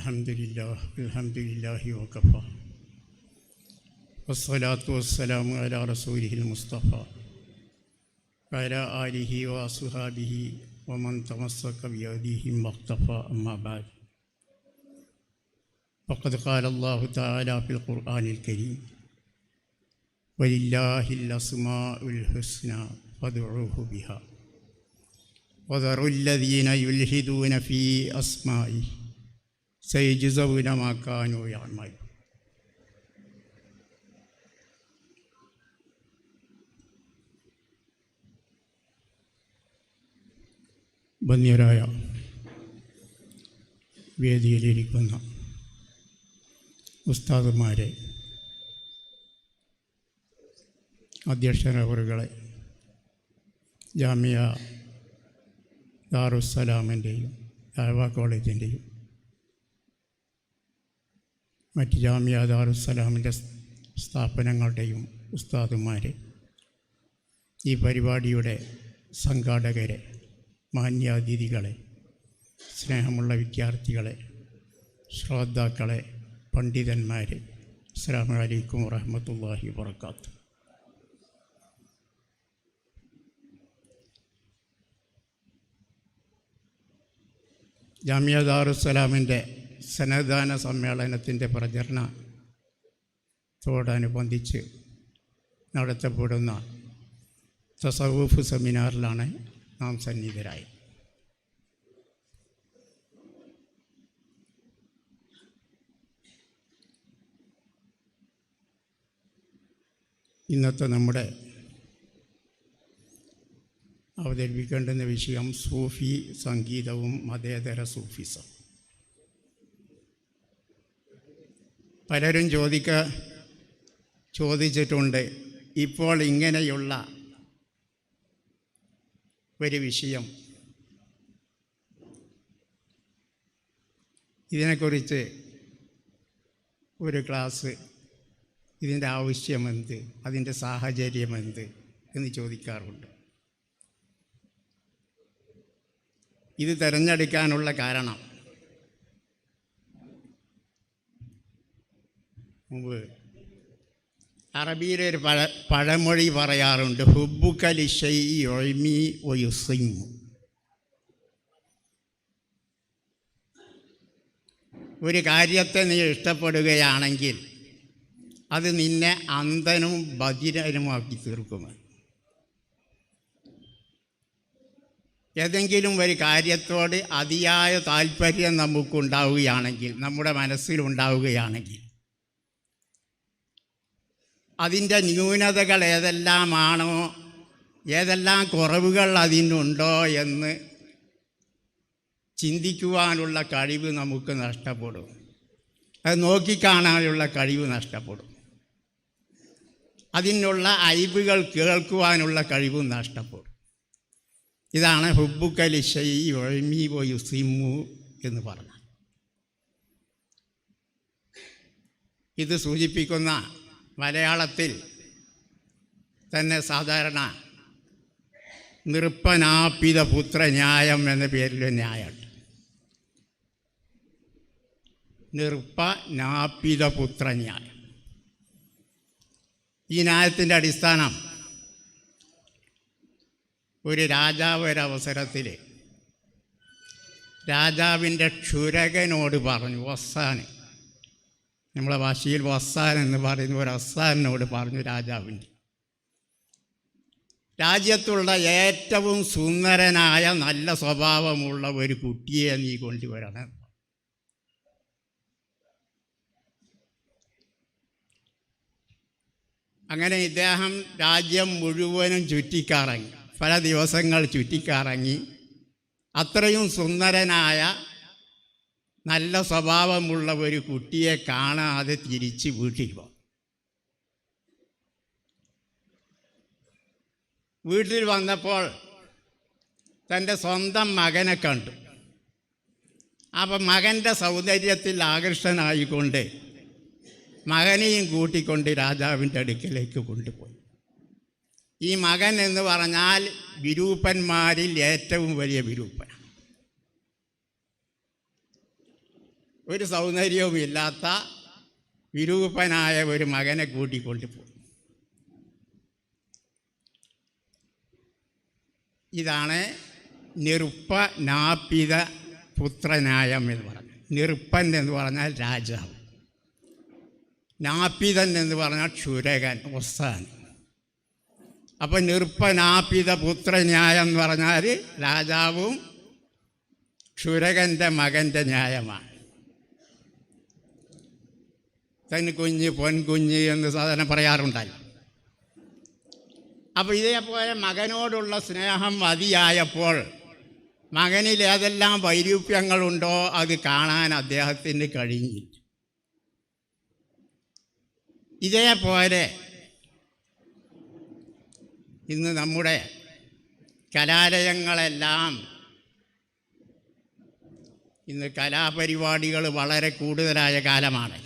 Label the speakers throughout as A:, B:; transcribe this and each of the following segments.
A: അൽഹംദുലില്ലാഹി വകഫ വസ്സലാത്തു വസ്സലാമു അലാ റസൂലിഹിൽ മുസ്തഫ വഅലാ ആലിഹി വഅസ്ഹാബിഹി വമൻ തമസ്സക ബിയദിഹി മഖ്തഫ അമ്മാ ബഅദ് ഫഖദ് ഖാല അല്ലാഹു തആല ഫിൽ ഖുർആനിൽ കരീം വലില്ലാഹിൽ അസ്മാഉൽ ഹുസ്നാ ഫദ്ഉഹു ബിഹാ വദറുല്ലദീന യുൽഹിദൂന ഫീ അസ്മാഇഹി സയജ്സൗന മാ കാനൂ യഅമലൂൻ. ബന്യരായ വേദിയിലിരിക്കുന്ന ഉസ്താദുമാരെ, അധ്യക്ഷരവറുകളെ, ജാമിയ ദാറുസ്സലാമിൻ്റെയും ദഅ്വ കോളേജിൻ്റെയും മറ്റ് ജാമിയ ദാറുസ്സലാമിൻ്റെ സ്ഥാപനങ്ങളുടെയും ഉസ്താദുമാരെ, ഈ പരിപാടിയുടെ സംഘാടകരെ, മാന്യാതിഥികളെ, സ്നേഹമുള്ള വിദ്യാർത്ഥികളെ, ശ്രോതാക്കളെ, പണ്ഡിതന്മാരെ, അസ്സലാമു അലൈക്കും വറഹ്മത്തുള്ളാഹി വബറകാതുഹു. ജാമിയ ദാറുസ്സലാമിൻ്റെ സനദാന സമ്മേളനത്തിൻ്റെ പ്രചരണത്തോടനുബന്ധിച്ച് നടത്തപ്പെടുന്ന തസവൂഫ് സെമിനാറിലാണ് നാം സന്നിഹിതരായി. ഇന്നത്തെ നമ്മുടെ അവതരിപ്പിക്കേണ്ടുന്ന വിഷയം സൂഫി സംഗീതവും മതേതര സൂഫിസം. പലരും ചോദിച്ചിട്ടുണ്ട്, ഇപ്പോൾ ഇങ്ങനെയുള്ള ഒരു വിഷയം, ഇതിനെക്കുറിച്ച് ഒരു ക്ലാസ്, ഇതിൻ്റെ ആവശ്യമെന്ത്, അതിൻ്റെ സാഹചര്യമെന്ത് എന്ന് ചോദിക്കാറുണ്ട്. ഇത് തിരഞ്ഞെടുക്കാനുള്ള കാരണം, മുമ്പ് അറബിയിലെ ഒരു പഴമൊഴി പറയാറുണ്ട്, ഹുബ്ബുക ലിശൈഇ യുഅ്മി വയുസിമ്മു. ഒരു കാര്യത്തെ നീ ഇഷ്ടപ്പെടുകയാണെങ്കിൽ അത് നിന്നെ അന്ധനും ബധിരനുമാക്കി തീർക്കുമെന്ന്. ഏതെങ്കിലും ഒരു കാര്യത്തോട് അതിയായ താല്പര്യം നമുക്കുണ്ടാവുകയാണെങ്കിൽ, നമ്മുടെ മനസ്സിലുണ്ടാവുകയാണെങ്കിൽ, അതിൻ്റെ ന്യൂനതകൾ ഏതെല്ലാമാണോ, ഏതെല്ലാം കുറവുകൾ അതിനുണ്ടോ എന്ന് ചിന്തിക്കുവാനുള്ള കഴിവ് നമുക്ക് നഷ്ടപ്പെടും. അത് നോക്കിക്കാണാനുള്ള കഴിവ് നഷ്ടപ്പെടും. അതിനുള്ള അയ്ബുകൾ കേൾക്കുവാനുള്ള കഴിവും നഷ്ടപ്പെടും. ഇതാണ് ഹുബ്ബുക ലിശൈഇ യുഅ്മി വയുസിമ്മു എന്ന് പറഞ്ഞത്. ഇത് സൂചിപ്പിക്കുന്ന മലയാളത്തിൽ തന്നെ സാധാരണ നൃപ്പനാപിത പുത്രന്യായം എന്ന പേരിലൊരു ന്യായമുണ്ട്. നൃപ്പനാപിത പുത്രന്യായം. ഈ ന്യായത്തിൻ്റെ അടിസ്ഥാനം, ഒരു രാജാവ് ഒരവസരത്തിൽ രാജാവിൻ്റെ ക്ഷുരകനോട് പറഞ്ഞു, വസ്സാൻ, നമ്മളെ ഭാഷയിൽ വസ്സാൻ എന്ന് പറയുന്ന ഒരു അസ്സാനോട് പറഞ്ഞു, രാജാവിൻ്റെ രാജ്യത്തുള്ള ഏറ്റവും സുന്ദരനായ നല്ല സ്വഭാവമുള്ള ഒരു കുട്ടിയെ നീ കൊണ്ടുവരണം. അങ്ങനെ ഇദ്ദേഹം രാജ്യം മുഴുവനും ചുറ്റിക്കറങ്ങി, പല ദിവസങ്ങൾ ചുറ്റിക്കറങ്ങി. അത്രയും സുന്ദരനായ നല്ല സ്വഭാവമുള്ള ഒരു കുട്ടിയെ കാണാതെ തിരിച്ച് വീട്ടിൽ പോകും. വീട്ടിൽ വന്നപ്പോൾ തൻ്റെ സ്വന്തം മകനെ കണ്ടു. അപ്പം മകൻ്റെ സൗന്ദര്യത്തിൽ ആകർഷനായിക്കൊണ്ട് മകനെയും കൂട്ടിക്കൊണ്ട് രാജാവിൻ്റെ അടുക്കലേക്ക് കൊണ്ടുപോയി. ഈ മകൻ എന്ന് പറഞ്ഞാൽ വിരൂപന്മാരിൽ ഏറ്റവും വലിയ വിരൂപൻ. ഒരു സൗന്ദര്യവും ഇല്ലാത്ത വിരൂപനായ ഒരു മകനെ കൂട്ടിക്കൊണ്ടുപോകും. ഇതാണ് നിറുപ്പനാപിത പുത്രന്യായം എന്ന് പറഞ്ഞത്. നിറുപ്പൻ എന്ന് പറഞ്ഞാൽ രാജാവ്, നാപിതൻ എന്ന് പറഞ്ഞാൽ ക്ഷുരകൻ, ഒസാൻ. അപ്പം നിറുപ്പനാപിത പുത്രന്യായം എന്ന് പറഞ്ഞാൽ രാജാവും ക്ഷുരകൻ്റെ മകൻ്റെ ന്യായമാണ്. തൻകുഞ്ഞ് പൊൻകുഞ്ഞ് എന്ന് സാധാരണ പറയാറുണ്ടല്ലോ. അപ്പോൾ ഇതേപോലെ മകനോടുള്ള സ്നേഹം മതിയായപ്പോൾ മകനിൽ ഏതെല്ലാം വൈരൂപ്യങ്ങളുണ്ടോ അത് കാണാൻ അദ്ദേഹത്തിന് കഴിഞ്ഞില്ല. ഇതേപോലെ ഇന്ന് നമ്മുടെ കലാലയങ്ങളെല്ലാം ഇന്ന് കലാപരിപാടികൾ വളരെ കൂടുതലായ കാലമാണ്.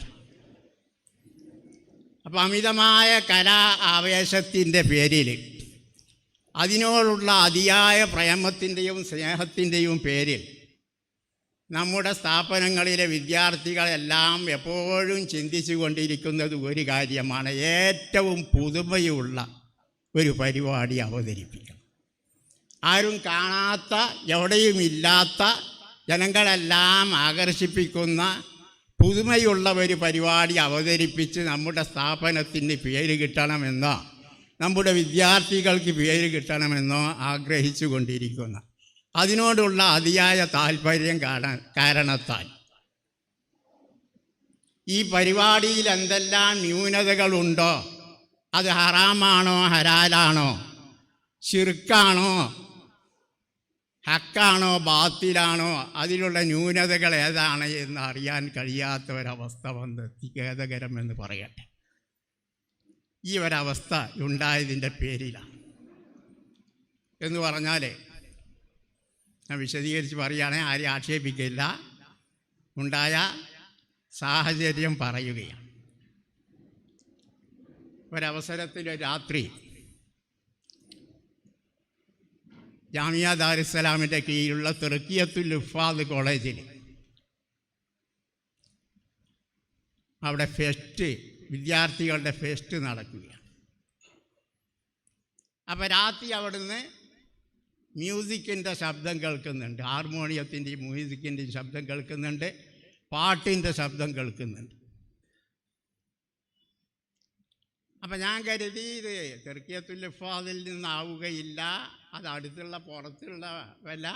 A: അപ്പം അമിതമായ കലാ ആവേശത്തിൻ്റെ പേരിൽ, അതിനോടുള്ള അതിയായ പ്രേമത്തിൻ്റെയും സ്നേഹത്തിൻ്റെയും പേരിൽ നമ്മുടെ സ്ഥാപനങ്ങളിലെ വിദ്യാർത്ഥികളെല്ലാം എപ്പോഴും ചിന്തിച്ചു കൊണ്ടിരിക്കുന്നത് ഒരു കാര്യമാണ്: ഏറ്റവും പുതുമയുള്ള ഒരു പരിപാടി അവതരിപ്പിക്കണം. ആരും കാണാത്ത, എവിടെയുമില്ലാത്ത, ജനങ്ങളെല്ലാം ആകർഷിപ്പിക്കുന്ന പുതുമയുള്ള ഒരു പരിപാടി അവതരിപ്പിച്ച് നമ്മുടെ സ്ഥാപനത്തിന് പേര് കിട്ടണമെന്നോ നമ്മുടെ വിദ്യാർത്ഥികൾക്ക് പേര് കിട്ടണമെന്നോ ആഗ്രഹിച്ചു കൊണ്ടിരിക്കുന്ന, അതിനോടുള്ള അതിയായ താല്പര്യം കാരണത്താൽ ഈ പരിപാടിയിൽ എന്തെല്ലാം ന്യൂനതകളുണ്ടോ, അത് ഹറാമാണോ ഹലാലാണോ, ശിർക്കാണോ ഹക്കാണോ ബാത്തിലാണോ, അതിലുള്ള ന്യൂനതകൾ ഏതാണ് എന്ന് അറിയാൻ കഴിയാത്ത ഒരവസ്ഥ വന്നെത്തി. ഖേദകരമെന്ന് പറയട്ടെ. ഈ ഒരവസ്ഥ ഉണ്ടായതിൻ്റെ പേരിലാണ് എന്ന് പറഞ്ഞാൽ, ഞാൻ വിശദീകരിച്ച് പറയുകയാണെങ്കിൽ ആരെയും ആക്ഷേപിക്കില്ല, ഉണ്ടായ സാഹചര്യം പറയുകയാണ്. ഒരവസരത്തിൽ രാത്രി ജാമിയ ദാറുസ്സലാമിൻ്റെ കീഴിലുള്ള തർക്കിയത്തുൽ ഹുഫാദ് കോളേജിൽ അവിടെ ഫെസ്റ്റ്, വിദ്യാർത്ഥികളുടെ ഫെസ്റ്റ് നടക്കുകയാണ്. അപ്പോൾ രാത്രി അവിടുന്ന് മ്യൂസിക്കിൻ്റെ ശബ്ദം കേൾക്കുന്നുണ്ട്, ഹാർമോണിയത്തിൻ്റെയും മ്യൂസിക്കിൻ്റെയും ശബ്ദം കേൾക്കുന്നുണ്ട്, പാട്ടിൻ്റെ ശബ്ദം കേൾക്കുന്നുണ്ട്. അപ്പം ഞാൻ കരുതി ഇത് തർക്കിയത്തുൽ ഹുഫാദിൽ നിന്നാവുകയില്ല, അത് അടുത്തുള്ള പുറത്തുള്ള വല്ല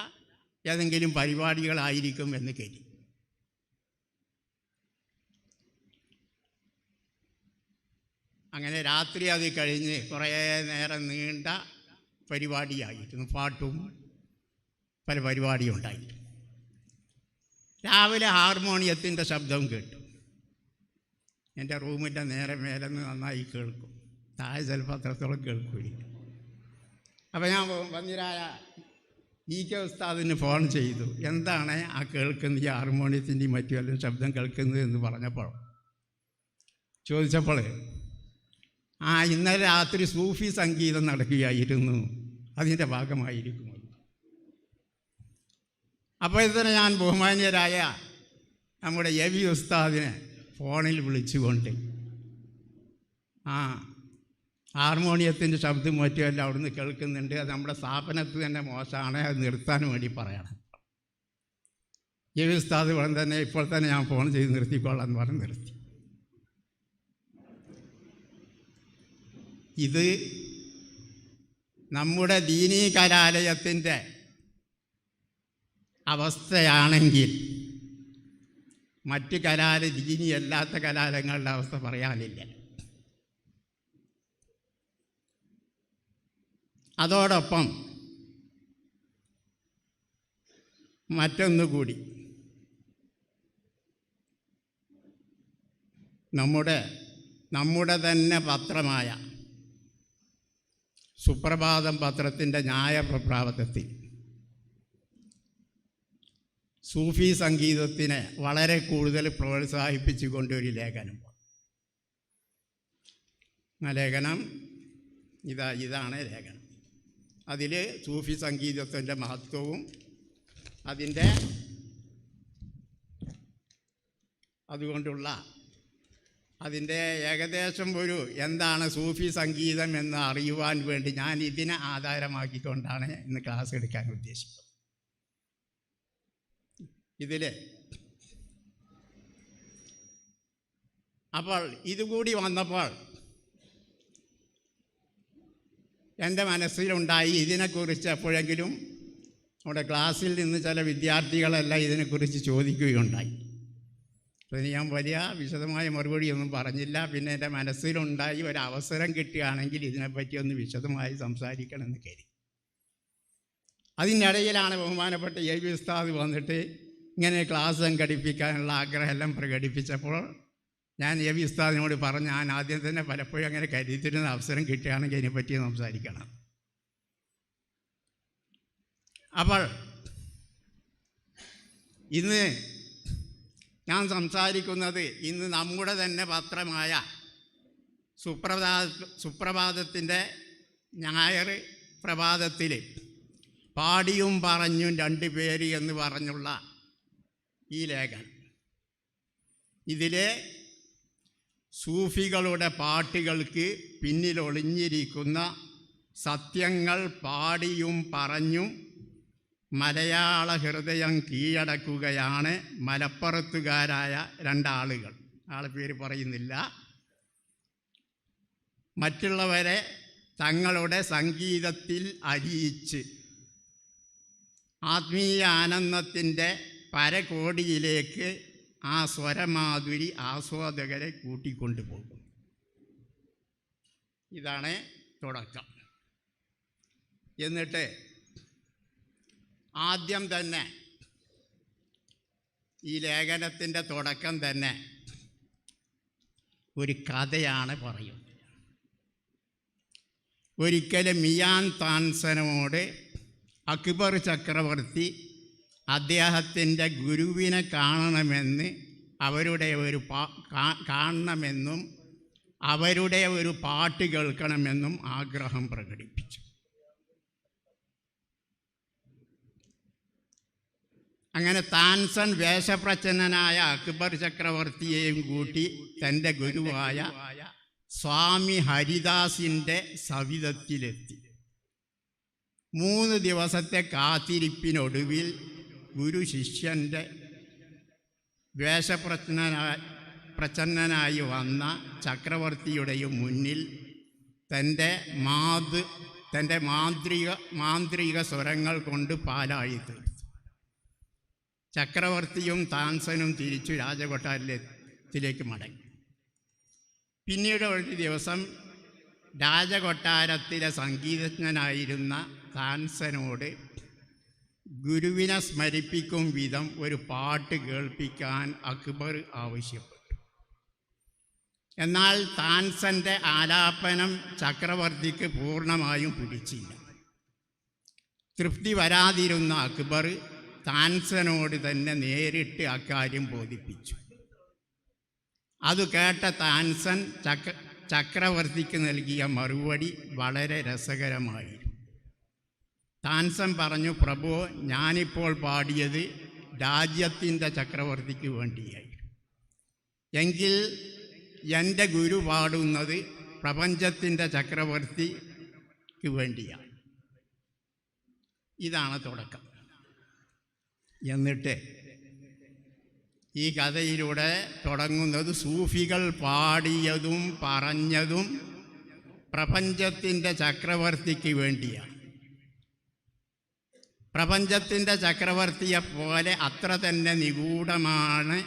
A: ഏതെങ്കിലും പരിപാടികളായിരിക്കും എന്ന് കരുതി. അങ്ങനെ രാത്രി അത് കഴിഞ്ഞ് കുറേ നേരം നീണ്ട പരിപാടിയായിരുന്നു, പാട്ടും പല പരിപാടിയും ഉണ്ടായി. രാവിലെ ഹാർമോണിയത്തിൻ്റെ ശബ്ദം കേട്ടു. എൻ്റെ റൂമിൻ്റെ നേരെ മേലെന്ന് നന്നായി കേൾക്കും, താഴെ ചിലപ്പോൾ അത്രത്തോളം കേൾക്കില്ല. അപ്പോൾ ഞാൻ വന്നിരായ EK ഉസ്താദിന് ഫോൺ ചെയ്തു, എന്താണ് ആ കേൾക്കുന്ന ഈ ഹാർമോണിയത്തിൻ്റെയും മറ്റു വല്ലതും ശബ്ദം കേൾക്കുന്നത് എന്ന് ചോദിച്ചപ്പോൾ ഇന്നലെ രാത്രി സൂഫി സംഗീതം നടക്കുകയായിരുന്നു, അതിൻ്റെ ഭാഗമായിരിക്കും. അപ്പോൾ ഇതിനെ ഞാൻ ബഹുമാന്യരായ നമ്മുടെ AV ഉസ്താദിനെ ഫോണിൽ വിളിച്ചുകൊണ്ട് ഹാർമോണിയത്തിൻ്റെ ശബ്ദം മറ്റുമെല്ലാം അവിടുന്ന് കേൾക്കുന്നുണ്ട്, അത് നമ്മുടെ സ്ഥാപനത്തിൽ തന്നെ മോശമാണ്, അത് നിർത്താൻ വേണ്ടി പറയണം. AV ഉസ്താദ് ഉടൻ തന്നെ ഇപ്പോൾ തന്നെ ഞാൻ ഫോൺ ചെയ്ത് നിർത്തിക്കോളാം എന്ന് പറഞ്ഞ് നിർത്തി. ഇത് നമ്മുടെ ദീനീ കലാലയത്തിൻ്റെ അവസ്ഥയാണെങ്കിൽ മറ്റ് ദീനി അല്ലാത്ത കലാലയങ്ങളുടെ അവസ്ഥ പറയാനില്ല. അതോടൊപ്പം മറ്റൊന്നുകൂടി, നമ്മുടെ തന്നെ പത്രമായ സുപ്രഭാതം പത്രത്തിൻ്റെ ന്യായപ്രഭാതത്തിൽ സൂഫി സംഗീതത്തിനെ വളരെ കൂടുതൽ പ്രോത്സാഹിപ്പിച്ചുകൊണ്ടൊരു ലേഖനം. ആ ലേഖനം ഇതാണ് ലേഖനം. അതിൽ സൂഫി സംഗീതത്തിൻ്റെ മഹത്വവും അതിൻ്റെ അതുകൊണ്ടുള്ള അതിൻ്റെ ഏകദേശം ഒരു എന്താണ് സൂഫി സംഗീതം എന്ന് അറിയുവാൻ വേണ്ടി ഞാൻ ഇതിനെ ആധാരമാക്കിക്കൊണ്ടാണ് ഇന്ന് ക്ലാസ് എടുക്കാൻ ഉദ്ദേശിക്കുന്നത്. ഇതിൽ അപ്പോൾ ഇതുകൂടി വന്നപ്പോൾ എൻ്റെ മനസ്സിലുണ്ടായി ഇതിനെക്കുറിച്ച് എപ്പോഴെങ്കിലും നമ്മുടെ ക്ലാസ്സിൽ നിന്ന് ചില വിദ്യാർത്ഥികളെല്ലാം ഇതിനെക്കുറിച്ച് ചോദിക്കുകയുണ്ടായി. അതിന് ഞാൻ വലിയ വിശദമായ മറുപടിയൊന്നും പറഞ്ഞില്ല. പിന്നെ എൻ്റെ മനസ്സിലുണ്ടായി ഒരവസരം കിട്ടുകയാണെങ്കിൽ ഇതിനെപ്പറ്റി ഒന്ന് വിശദമായി സംസാരിക്കണമെന്ന് കരുതി. അതിനിടയിലാണ് ബഹുമാനപ്പെട്ട എ.വി. ഉസ്താദ് വന്നിട്ട് ഇങ്ങനെ ക്ലാസ് സംഘടിപ്പിക്കാനുള്ള ആഗ്രഹമെല്ലാം പ്രകടിപ്പിച്ചപ്പോൾ ഞാൻ എ.വി. ഉസ്താദിനോട് പറഞ്ഞു, ഞാൻ ആദ്യം തന്നെ പലപ്പോഴും അങ്ങനെ കരുതിയിരുന്ന അവസരം കിട്ടുകയാണെങ്കിൽ അതിനെപ്പറ്റി സംസാരിക്കണം. അപ്പോൾ ഇന്ന് ഞാൻ സംസാരിക്കുന്നത് ഇന്ന് നമ്മുടെ തന്നെ പത്രമായ സുപ്രഭാതത്തിൻ്റെ ഞായർ പ്രഭാതത്തിൽ പാടിയും പറഞ്ഞും 2 പേര് എന്ന് പറഞ്ഞുള്ള ഈ ലേഖനം. ഇതിലെ സൂഫികളുടെ പാട്ടുകൾക്ക് പിന്നിലൊളിഞ്ഞിരിക്കുന്ന സത്യങ്ങൾ പാടിയും പറഞ്ഞും മലയാള ഹൃദയം കീഴടക്കുകയാണ് മലപ്പുറത്തുകാരായ 2 ആളുകൾ. ആളെ പേര് പറയുന്നില്ല. മറ്റുള്ളവരെ തങ്ങളുടെ സംഗീതത്തിൽ അലിയിച്ച് ആത്മീയ ആനന്ദത്തിൻ്റെ പരകോടിയിലേക്ക് ആ സ്വരമാധുരി ആസ്വാദകരെ കൂട്ടിക്കൊണ്ടുപോകും. ഇതാണ് തുടക്കം. എന്നിട്ട് ആദ്യം തന്നെ ഈ ലേഖനത്തിൻ്റെ തുടക്കം തന്നെ ഒരു കഥയാണ് പറയുന്നത്. ഒരിക്കലും മിയാൻ താൻസനോട് അക്ബർ ചക്രവർത്തി അദ്ദേഹത്തിൻ്റെ ഗുരുവിനെ കാണണമെന്ന് കാണണമെന്നും അവരുടെ ഒരു പാട്ട് കേൾക്കണമെന്നും ആഗ്രഹം പ്രകടിപ്പിച്ചു. അങ്ങനെ താൻസൻ വേഷപ്രച്ഛന്നനായ അക്ബർ ചക്രവർത്തിയെയും കൂട്ടി തൻ്റെ ഗുരുവായ സ്വാമി ഹരിദാസിൻ്റെ സവിധത്തിലെത്തി. 3 ദിവസത്തെ കാത്തിരിപ്പിനൊടുവിൽ ഗുരു ശിഷ്യൻ്റെ വേഷപ്രച്ഛന്നനായി വന്ന ചക്രവർത്തിയുടെയും മുന്നിൽ തൻ്റെ മാന്ത്രിക സ്വരങ്ങൾ കൊണ്ട് പാലായി തീർത്തു. ചക്രവർത്തിയും താൻസനും തിരിച്ചു രാജകൊട്ടാരത്തിലേക്ക് മടങ്ങി. പിന്നീട് ഒരു ദിവസം രാജകൊട്ടാരത്തിലെ സംഗീതജ്ഞനായിരുന്ന താൻസനോട് ഗുരുവിനെ സ്മരിപ്പിക്കും വിധം ഒരു പാട്ട് കേൾപ്പിക്കാൻ അക്ബർ ആവശ്യപ്പെട്ടു. എന്നാൽ താൻസൻ്റെ ആലാപനം ചക്രവർത്തിക്ക് പൂർണ്ണമായും പിടിച്ചില്ല. തൃപ്തി വരാതിരുന്ന അക്ബർ താൻസനോട് തന്നെ നേരിട്ട് അക്കാര്യം ബോധിപ്പിച്ചു. അത് കേട്ട താൻസൻ ചക്രവർത്തിക്ക് നൽകിയ മറുപടി വളരെ രസകരമായിരുന്നു. താൻസൻ പറഞ്ഞു, പ്രഭു, ഞാനിപ്പോൾ പാടിയത് രാജ്യത്തിൻ്റെ ചക്രവർത്തിക്ക് വേണ്ടിയായി. എങ്കിൽ എൻ്റെ ഗുരു പാടുന്നത് പ്രപഞ്ചത്തിൻ്റെ ചക്രവർത്തിക്ക് വേണ്ടിയാണ്. ഇതാണ് തുടക്കം. എന്നിട്ട് ഈ കഥയിലൂടെ തുടങ്ങുന്നത് സൂഫികൾ പാടിയതും പറഞ്ഞതും പ്രപഞ്ചത്തിൻ്റെ ചക്രവർത്തിക്ക് വേണ്ടിയാണ്. പ്രപഞ്ചത്തിൻ്റെ ചക്രവർത്തിയെപ്പോലെ അത്ര തന്നെ നിഗൂഢമാണ്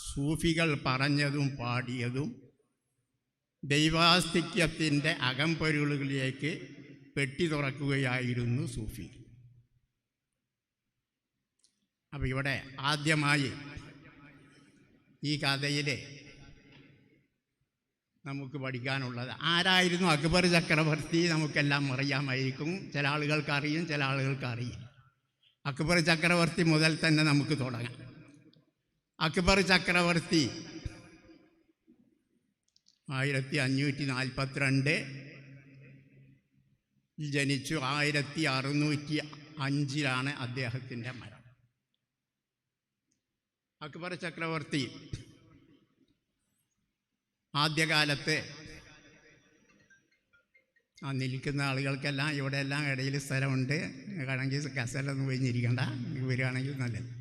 A: സൂഫികൾ പറഞ്ഞതും പാടിയതും. ദൈവാസ്തിക്യത്തിൻ്റെ അകംപൊരുളുകളിലേക്ക് പെട്ടി തുറക്കുകയായിരുന്നു സൂഫി. അപ്പോൾ ഇവിടെ ആദ്യമായി ഈ കഥയിൽ നമുക്ക് പഠിക്കാനുള്ളത് ആരായിരുന്നു അക്ബർ ചക്രവർത്തി? നമുക്കെല്ലാം അറിയാമായിരിക്കും. ചില ആളുകൾക്ക് അറിയും, ചില ആളുകൾക്ക് അറിയില്ല. അക്ബർ ചക്രവർത്തി മുതൽ തന്നെ നമുക്ക് തുടങ്ങാം. അക്ബർ ചക്രവർത്തി 1542 ജനിച്ചു. 1605 അദ്ദേഹത്തിൻ്റെ മരണം. അക്ബർ ചക്രവർത്തി ആദ്യകാലത്ത് ആ നിൽക്കുന്ന ആളുകൾക്കെല്ലാം ഇവിടെയെല്ലാം ഇടയിൽ സ്ഥലമുണ്ട്. വേണമെങ്കിൽ കസേരൊന്നും ഒഴിഞ്ഞിരിക്കണ്ട, വരികയാണെങ്കിൽ നല്ലത്.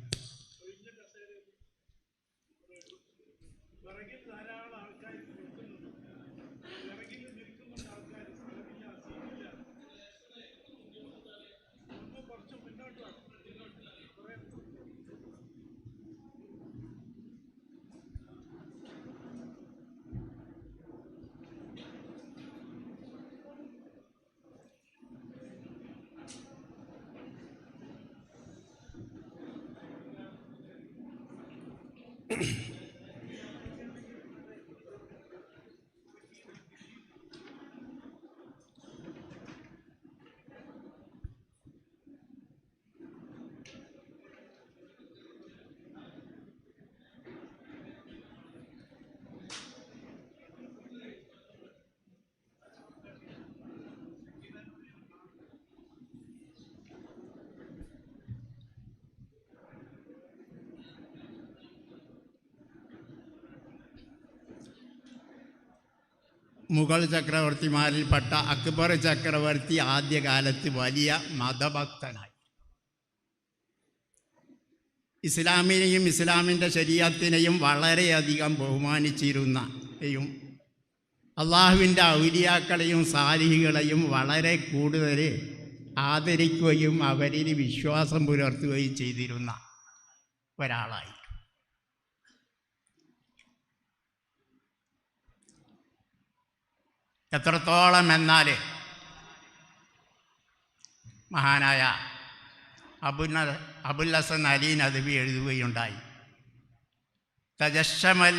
A: മുഗൾ ചക്രവർത്തിമാരിൽപ്പെട്ട അക്ബർ ചക്രവർത്തി ആദ്യകാലത്ത് വലിയ മതഭക്തനായി. ഇസ്ലാമിനെയും ഇസ്ലാമിൻ്റെ ശരീഅത്തിനെയും വളരെയധികം ബഹുമാനിച്ചിരുന്നയും അള്ളാഹുവിൻ്റെ ഔലിയാക്കളെയും സാലിഹികളെയും വളരെ കൂടുതൽ ആദരിക്കുകയും അവരിൽ വിശ്വാസം പുലർത്തുകയും ചെയ്തിരുന്ന ഒരാളായി. എത്രത്തോളം എന്നാൽ മഹാനായ അബുൽ ഹസൻ അലി നദ്വി എഴുതുകയുണ്ടായി, തജശ്ശമൽ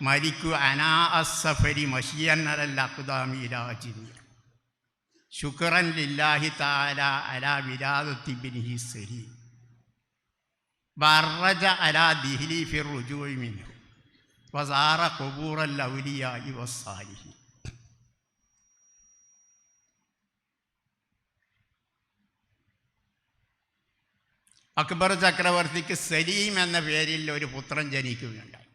A: മലിക്കു അനാ അസ്സഫരി മഷിയന്നൽ അഖ്ദാമി ഇലാ ജിനി ശുക്രൻ ലില്ലാഹി തആല അലാ വിലാദത്തി ഇബ്നിഹി സരി ബറജ അലാ ദിഹ്ലി ഫി റുജൂഇ മിൻഹു വസാറ ഖുബൂറൽ ഔലിയാഇ വസ്സാലിഹീൻ. അക്ബർ ചക്രവർത്തിക്ക് സലീം എന്ന പേരിൽ ഒരു പുത്രൻ ജനിക്കുകയുണ്ടായി.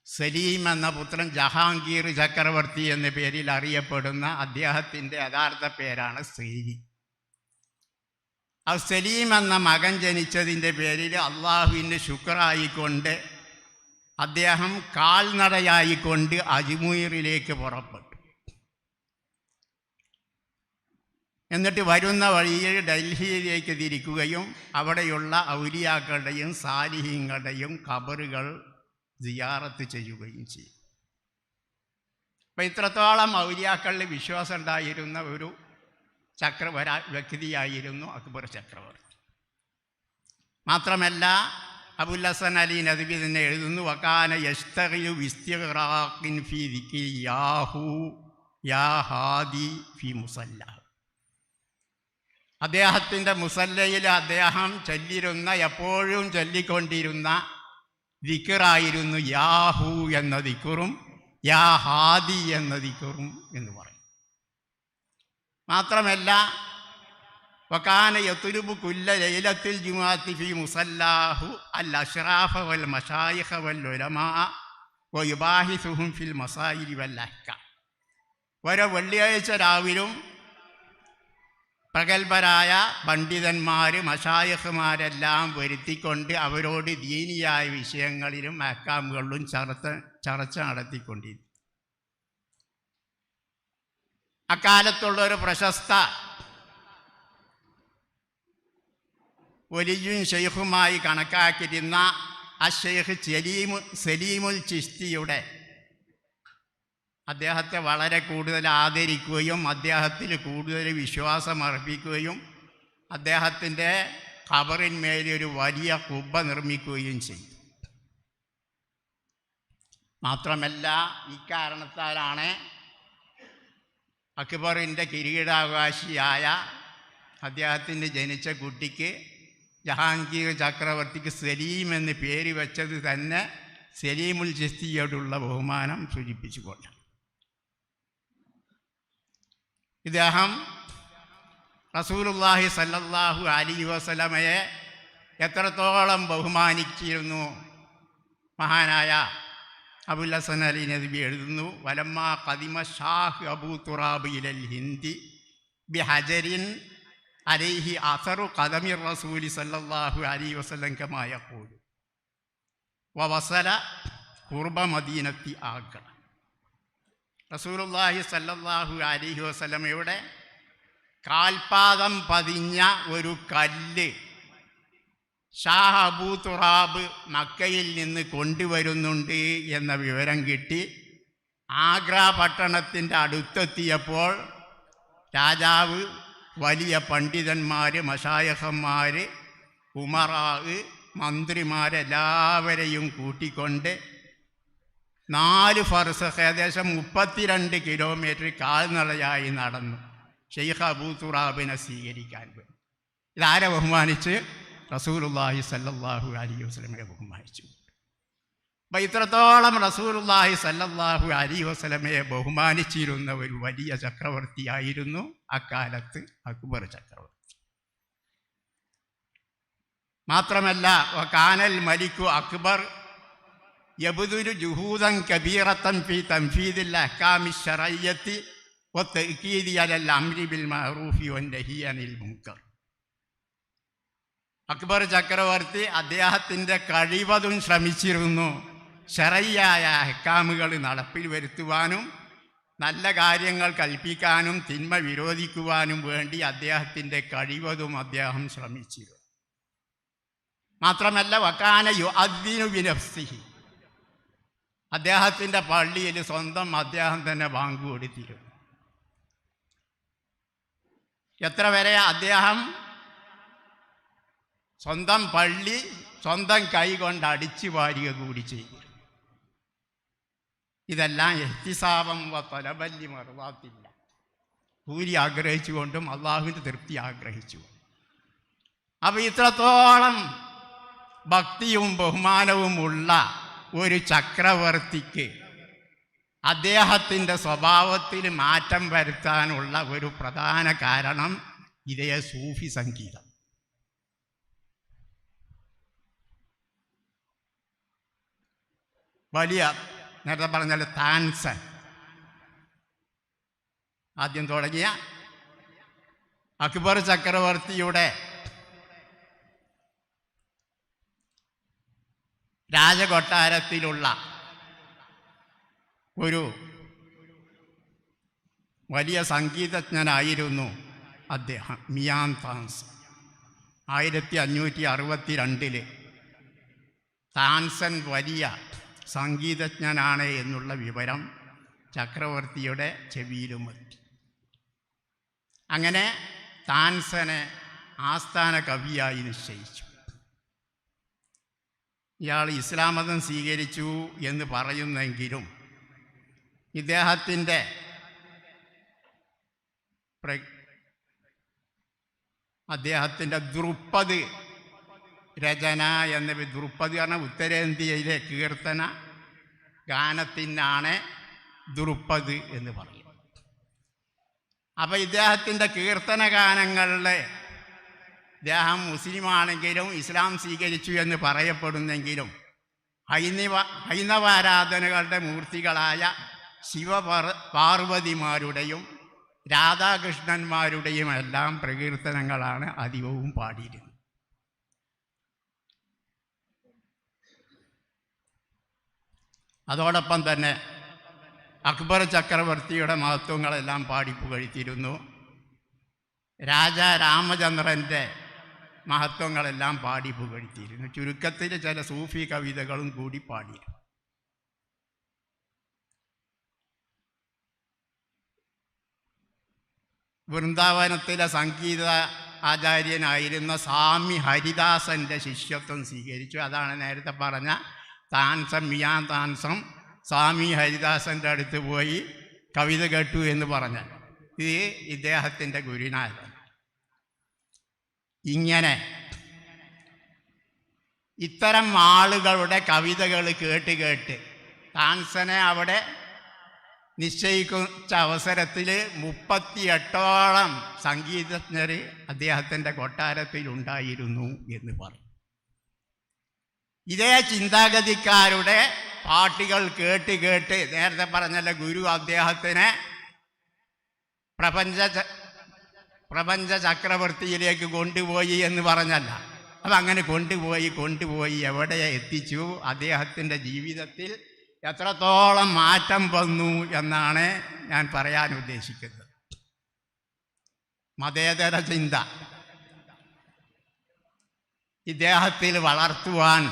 A: സലീം എന്ന പുത്രൻ ജഹാംഗീർ ചക്രവർത്തി എന്ന പേരിൽ അറിയപ്പെടുന്ന അദ്ദേഹത്തിൻ്റെ യഥാർത്ഥ പേരാണ് സലീം. ആ സലീം എന്ന മകൻ ജനിച്ചതിൻ്റെ പേരിൽ അള്ളാഹുവിൻ്റെ ശുക്രായിക്കൊണ്ട് അദ്ദേഹം കാൽനടയായിക്കൊണ്ട് അജ്മീറിലേക്ക് പുറപ്പെട്ടു. എന്നിട്ട് വരുന്ന വഴിയിൽ ഡൽഹിയിലേക്ക് തിരിക്കുകയും അവിടെയുള്ള ഔലിയാക്കളുടെയും സാലിഹീങ്ങളുടെയും ഖബറുകൾ സിയാറത്ത് ചെയ്യുകയും ചെയ്യും. അപ്പം ഇത്രത്തോളം ഔലിയാക്കളിൽ വിശ്വാസം ഉണ്ടായിരുന്ന ഒരു വ്യക്തിയായിരുന്നു അക്ബർ ചക്രവർത്തി. മാത്രമല്ല അബുൽ ഹസൻ അലി നദ്വി തന്നെ എഴുതുന്നു, വകാന യസ്തഗിലു ബിസ്തിഗ്റാഖിൻ ഫീ ദിക്രി യാഹു യാ ഹാദി ഫീ മുസല്ല. അദ്ദേഹത്തിൻ്റെ മുസല്ലയിൽ അദ്ദേഹം ചൊല്ലിരുന്ന, എപ്പോഴും ചൊല്ലിക്കൊണ്ടിരുന്ന ദിക്റായിരുന്നു യാഹു എന്ന ദിക്റും യാ ഹാദി എന്ന ദിക്റും എന്ന് പറയും. മാത്രമല്ല വകാന യത്ലുബു കുല്ല ലൈലത്തിൽ ജുമുഅത്തി ഫീ മുസല്ലാഹു അൽ അശ്റാഫ വൽ മശായിഖ വൽ ഉലമാ വയുബാഹിസുഹും ഫിൽ മസായിരി വൽ അഹ്കാം. ഓരോ വെള്ളിയാഴ്ച രാവിലും പ്രഗത്ഭരായ പണ്ഡിതന്മാർ മശായിഖുമാരെല്ലാം വരുത്തിക്കൊണ്ട് അവരോട് ദീനിയായ വിഷയങ്ങളിലും അഹ്കാമുകളിലും ചർച്ച നടത്തിക്കൊണ്ടിരുന്നു. അക്കാലത്തുള്ളൊരു പ്രശസ്ത വലിയും ഷെയ്ഖുമായി കണക്കാക്കിയിരുന്ന അഷെയ്ഖ് സലീമുൽ ചിശ്തിയുടെ അദ്ദേഹത്തെ വളരെ കൂടുതൽ ആദരിക്കുകയും അദ്ദേഹത്തിൽ കൂടുതൽ വിശ്വാസം അർപ്പിക്കുകയും അദ്ദേഹത്തിൻ്റെ ഖബറിന്മേലൊരു വലിയ കുബ്ബ നിർമ്മിക്കുകയും ചെയ്തു. മാത്രമല്ല ഇക്കാരണത്താലാണ് അക്ബറിൻ്റെ കിരീടാവകാശിയായ അദ്ദേഹത്തിന് ജനിച്ച കുട്ടിക്ക് ജഹാംഗീർ ചക്രവർത്തിക്ക് സലീം എന്ന് പേര് വെച്ചത് തന്നെ സലീമുൽ ചിശ്തിയോടുള്ള ബഹുമാനം സൂചിപ്പിച്ചുകൊണ്ട്. ഇദ്ദേഹം റസൂലുള്ളാഹി സല്ലല്ലാഹു അലൈഹി വസല്ലമയെ എത്രത്തോളം ബഹുമാനിച്ചിരുന്നു. മഹാനായ അബുൽ ഹസൻ അലി നദ്വി എഴുതുന്നു, വലമ്മാ ഖദിമ ഷാഹ് അബൂ തുറാബ് ഇലൽ ഹിന്ദി ബിഹജരിൻ അലൈഹി അസറു ഖദമി റസൂലി സല്ലല്ലാഹു അലൈഹി വസല്ലം കമാ യഖൂലു വവസല ഖുർബ മദീനത്തി ആഗ്ര. റസൂലുള്ളാഹി സല്ലല്ലാഹു അലൈഹി വസല്ലമയുടെ കാൽപാദം പതിഞ്ഞ ഒരു കല്ല് ഷാഹ് അബൂ തുറാബ് മക്കയിൽ നിന്ന് കൊണ്ടുവരുന്നുണ്ട് എന്ന വിവരം കിട്ടി. ആഗ്ര പട്ടണത്തിൻ്റെ അടുത്തെത്തിയപ്പോൾ രാജാവ് വലിയ പണ്ഡിതന്മാർ, മശായഖന്മാർ, ഉമറാ, മന്ത്രിമാരെല്ലാവരെയും കൂട്ടിക്കൊണ്ട് 4 ഫർസഖ് ഏകദേശം 32 കിലോമീറ്റർ കാൽനടയായി നടന്നു ഷെയ്ഖ് അബൂ തുറാബിനെ സ്വീകരിക്കാൻ പോയി. ഇതാരെ ബഹുമാനിച്ച്? റസൂലുള്ളാഹി സല്ലല്ലാഹു അലൈഹി വസല്ലമയെ ബഹുമാനിച്ചു. അപ്പം ഇത്രത്തോളം റസൂലുള്ളാഹി സല്ലല്ലാഹു അലൈഹി വസല്ലമയെ ബഹുമാനിച്ചിരുന്ന ഒരു വലിയ ചക്രവർത്തിയായിരുന്നു അക്കാലത്ത് അക്ബർ ചക്രവർത്തി. മാത്രമല്ല, വകാനൽ മലിക്കു അക്ബർ യബ്ദുലു ജുഹൂദൻ കബീറത്തൻ ഫീ തൻഫീദിൽ അഹ്കാമി ശറയ്യത്തി വതഅകീദി അലൽ അംരി ബിൽ മഅറൂഫി വന്നഹി അനിൽ മുൻകർ. അക്ബർ ചക്രവർത്തി അദ്ദേഹത്തിൻ്റെ കഴിവതും ശ്രമിച്ചിരുന്നു ശറയ്യായ അഹ്കാമുകൾ നടപ്പിൽ വരുത്തുവാനും നല്ല കാര്യങ്ങൾ കൽപ്പിക്കാനും തിന്മ വിരോധിക്കുവാനും വേണ്ടി അദ്ദേഹത്തിൻ്റെ കഴിവതും അദ്ദേഹം ശ്രമിച്ചിരുന്നു. മാത്രമല്ല, വകാന യുഅദ്ദിനു ബിനഫ്സിഹി, അദ്ദേഹത്തിൻ്റെ പള്ളിയിൽ സ്വന്തം അദ്ദേഹം തന്നെ ബാങ്ക് കൊടുത്തിരുന്നു. എത്ര വരെ അദ്ദേഹം സ്വന്തം പള്ളി സ്വന്തം കൈ കൊണ്ട് അടിച്ചു വാരുക കൂടി ചെയ്തു. ഇതെല്ലാം ഇഹ്തിസാബൻ വ തലബൻ ലിമർളാത്തില്ല, കൂലി ആഗ്രഹിച്ചുകൊണ്ടും അള്ളാഹുവിൻ്റെ തൃപ്തി ആഗ്രഹിച്ചു. അപ്പോൾ ഇത്രത്തോളം ഭക്തിയും ബഹുമാനവുമുള്ള ഒരു ചക്രവർത്തിക്ക് അദ്ദേഹത്തിൻ്റെ സ്വഭാവത്തിൽ മാറ്റം വരുത്താനുള്ള ഒരു പ്രധാന കാരണം ഇതേ സൂഫി സംഗീതം. വലിയ നേരത്തെ പറഞ്ഞാൽ താൻസൻ ആദ്യം തുടങ്ങിയ അക്ബർ ചക്രവർത്തിയുടെ രാജകൊട്ടാരത്തിലുള്ള ഒരു വലിയ സംഗീതജ്ഞനായിരുന്നു അദ്ദേഹം, മിയാൻ താൻസൻ. 1562 താൻസൻ വലിയ സംഗീതജ്ഞനാണ് എന്നുള്ള വിവരം ചക്രവർത്തിയുടെ ചെവിയിലുമെത്തി. അങ്ങനെ താൻസനെ ആസ്ഥാന കവിയായി നിശ്ചയിച്ചു. ഇയാൾ ഇസ്ലാം മതം സ്വീകരിച്ചു എന്ന് പറയുന്നെങ്കിലും ഇദ്ദേഹത്തിൻ്റെ ദ്രുപ്പദ് രചന എന്ന ദ്രുപ്പദ് പറഞ്ഞ ഉത്തരേന്ത്യയിലെ കീർത്തന ഗാനത്തിനാണ് ദ്രുപ്പദ് എന്ന് പറയും. അപ്പോൾ ഇദ്ദേഹത്തിൻ്റെ കീർത്തന ഗാനങ്ങളിലെ ഇദ്ദേഹം മുസ്ലിമാണെങ്കിലും ഇസ്ലാം സ്വീകരിച്ചു എന്ന് പറയപ്പെടുന്നെങ്കിലും ഹൈന്ദവാരാധനകളുടെ മൂർത്തികളായ പാർവതിമാരുടെയും രാധാകൃഷ്ണന്മാരുടെയും എല്ലാം പ്രകീർത്തനങ്ങളാണ് അധികവും പാടിയിരുന്നത്. അതോടൊപ്പം തന്നെ അക്ബർ ചക്രവർത്തിയുടെ മഹത്വങ്ങളെല്ലാം പാടിപ്പുകഴ്ത്തിയിരുന്നു. രാജാ രാമചന്ദ്രൻ്റെ മഹത്വങ്ങളെല്ലാം പാടിപ്പുകഴ്ത്തിയിരുന്നു. ചുരുക്കത്തിൽ ചില സൂഫി കവിതകളും കൂടി പാടിയിരുന്നു. വൃന്ദാവനത്തിലെ സംഗീത ആചാര്യനായിരുന്ന സ്വാമി ഹരിദാസൻ്റെ ശിഷ്യത്വം സ്വീകരിച്ചു. അതാണ് നേരത്തെ പറഞ്ഞ താൻസം, മിയാൻ താൻസം സ്വാമി ഹരിദാസൻ്റെ അടുത്ത് പോയി കവിത കേട്ടു എന്ന് പറഞ്ഞാൽ ഇത് ഇദ്ദേഹത്തിൻ്റെ ഗുരുനാഥൻ. ഇങ്ങനെ ഇത്തരം ആളുകളുടെ കവിതകൾ കേട്ട് കേട്ട് താൻസനെ അവിടെ നിശ്ചയിച്ച അവസരത്തിൽ 38ഓളം സംഗീതജ്ഞർ അദ്ദേഹത്തിൻ്റെ കൊട്ടാരത്തിലുണ്ടായിരുന്നു എന്ന് പറയും. ഇതേ ചിന്താഗതിക്കാരുടെ പാട്ടുകൾ കേട്ട് കേട്ട് നേരത്തെ പറഞ്ഞല്ല, ഗുരു അദ്ദേഹത്തിനെ പ്രപഞ്ച ചക്രവർത്തിയിലേക്ക് കൊണ്ടുപോയി എന്ന് പറഞ്ഞല്ല. അപ്പം അങ്ങനെ കൊണ്ടുപോയി എവിടെ എത്തിച്ചു, അദ്ദേഹത്തിൻ്റെ ജീവിതത്തിൽ എത്രത്തോളം മാറ്റം വന്നു എന്നാണ് ഞാൻ പറയാൻ ഉദ്ദേശിക്കുന്നത്. മതേതര ചിന്ത ഇദ്ദേഹത്തിൽ വളർത്തുവാൻ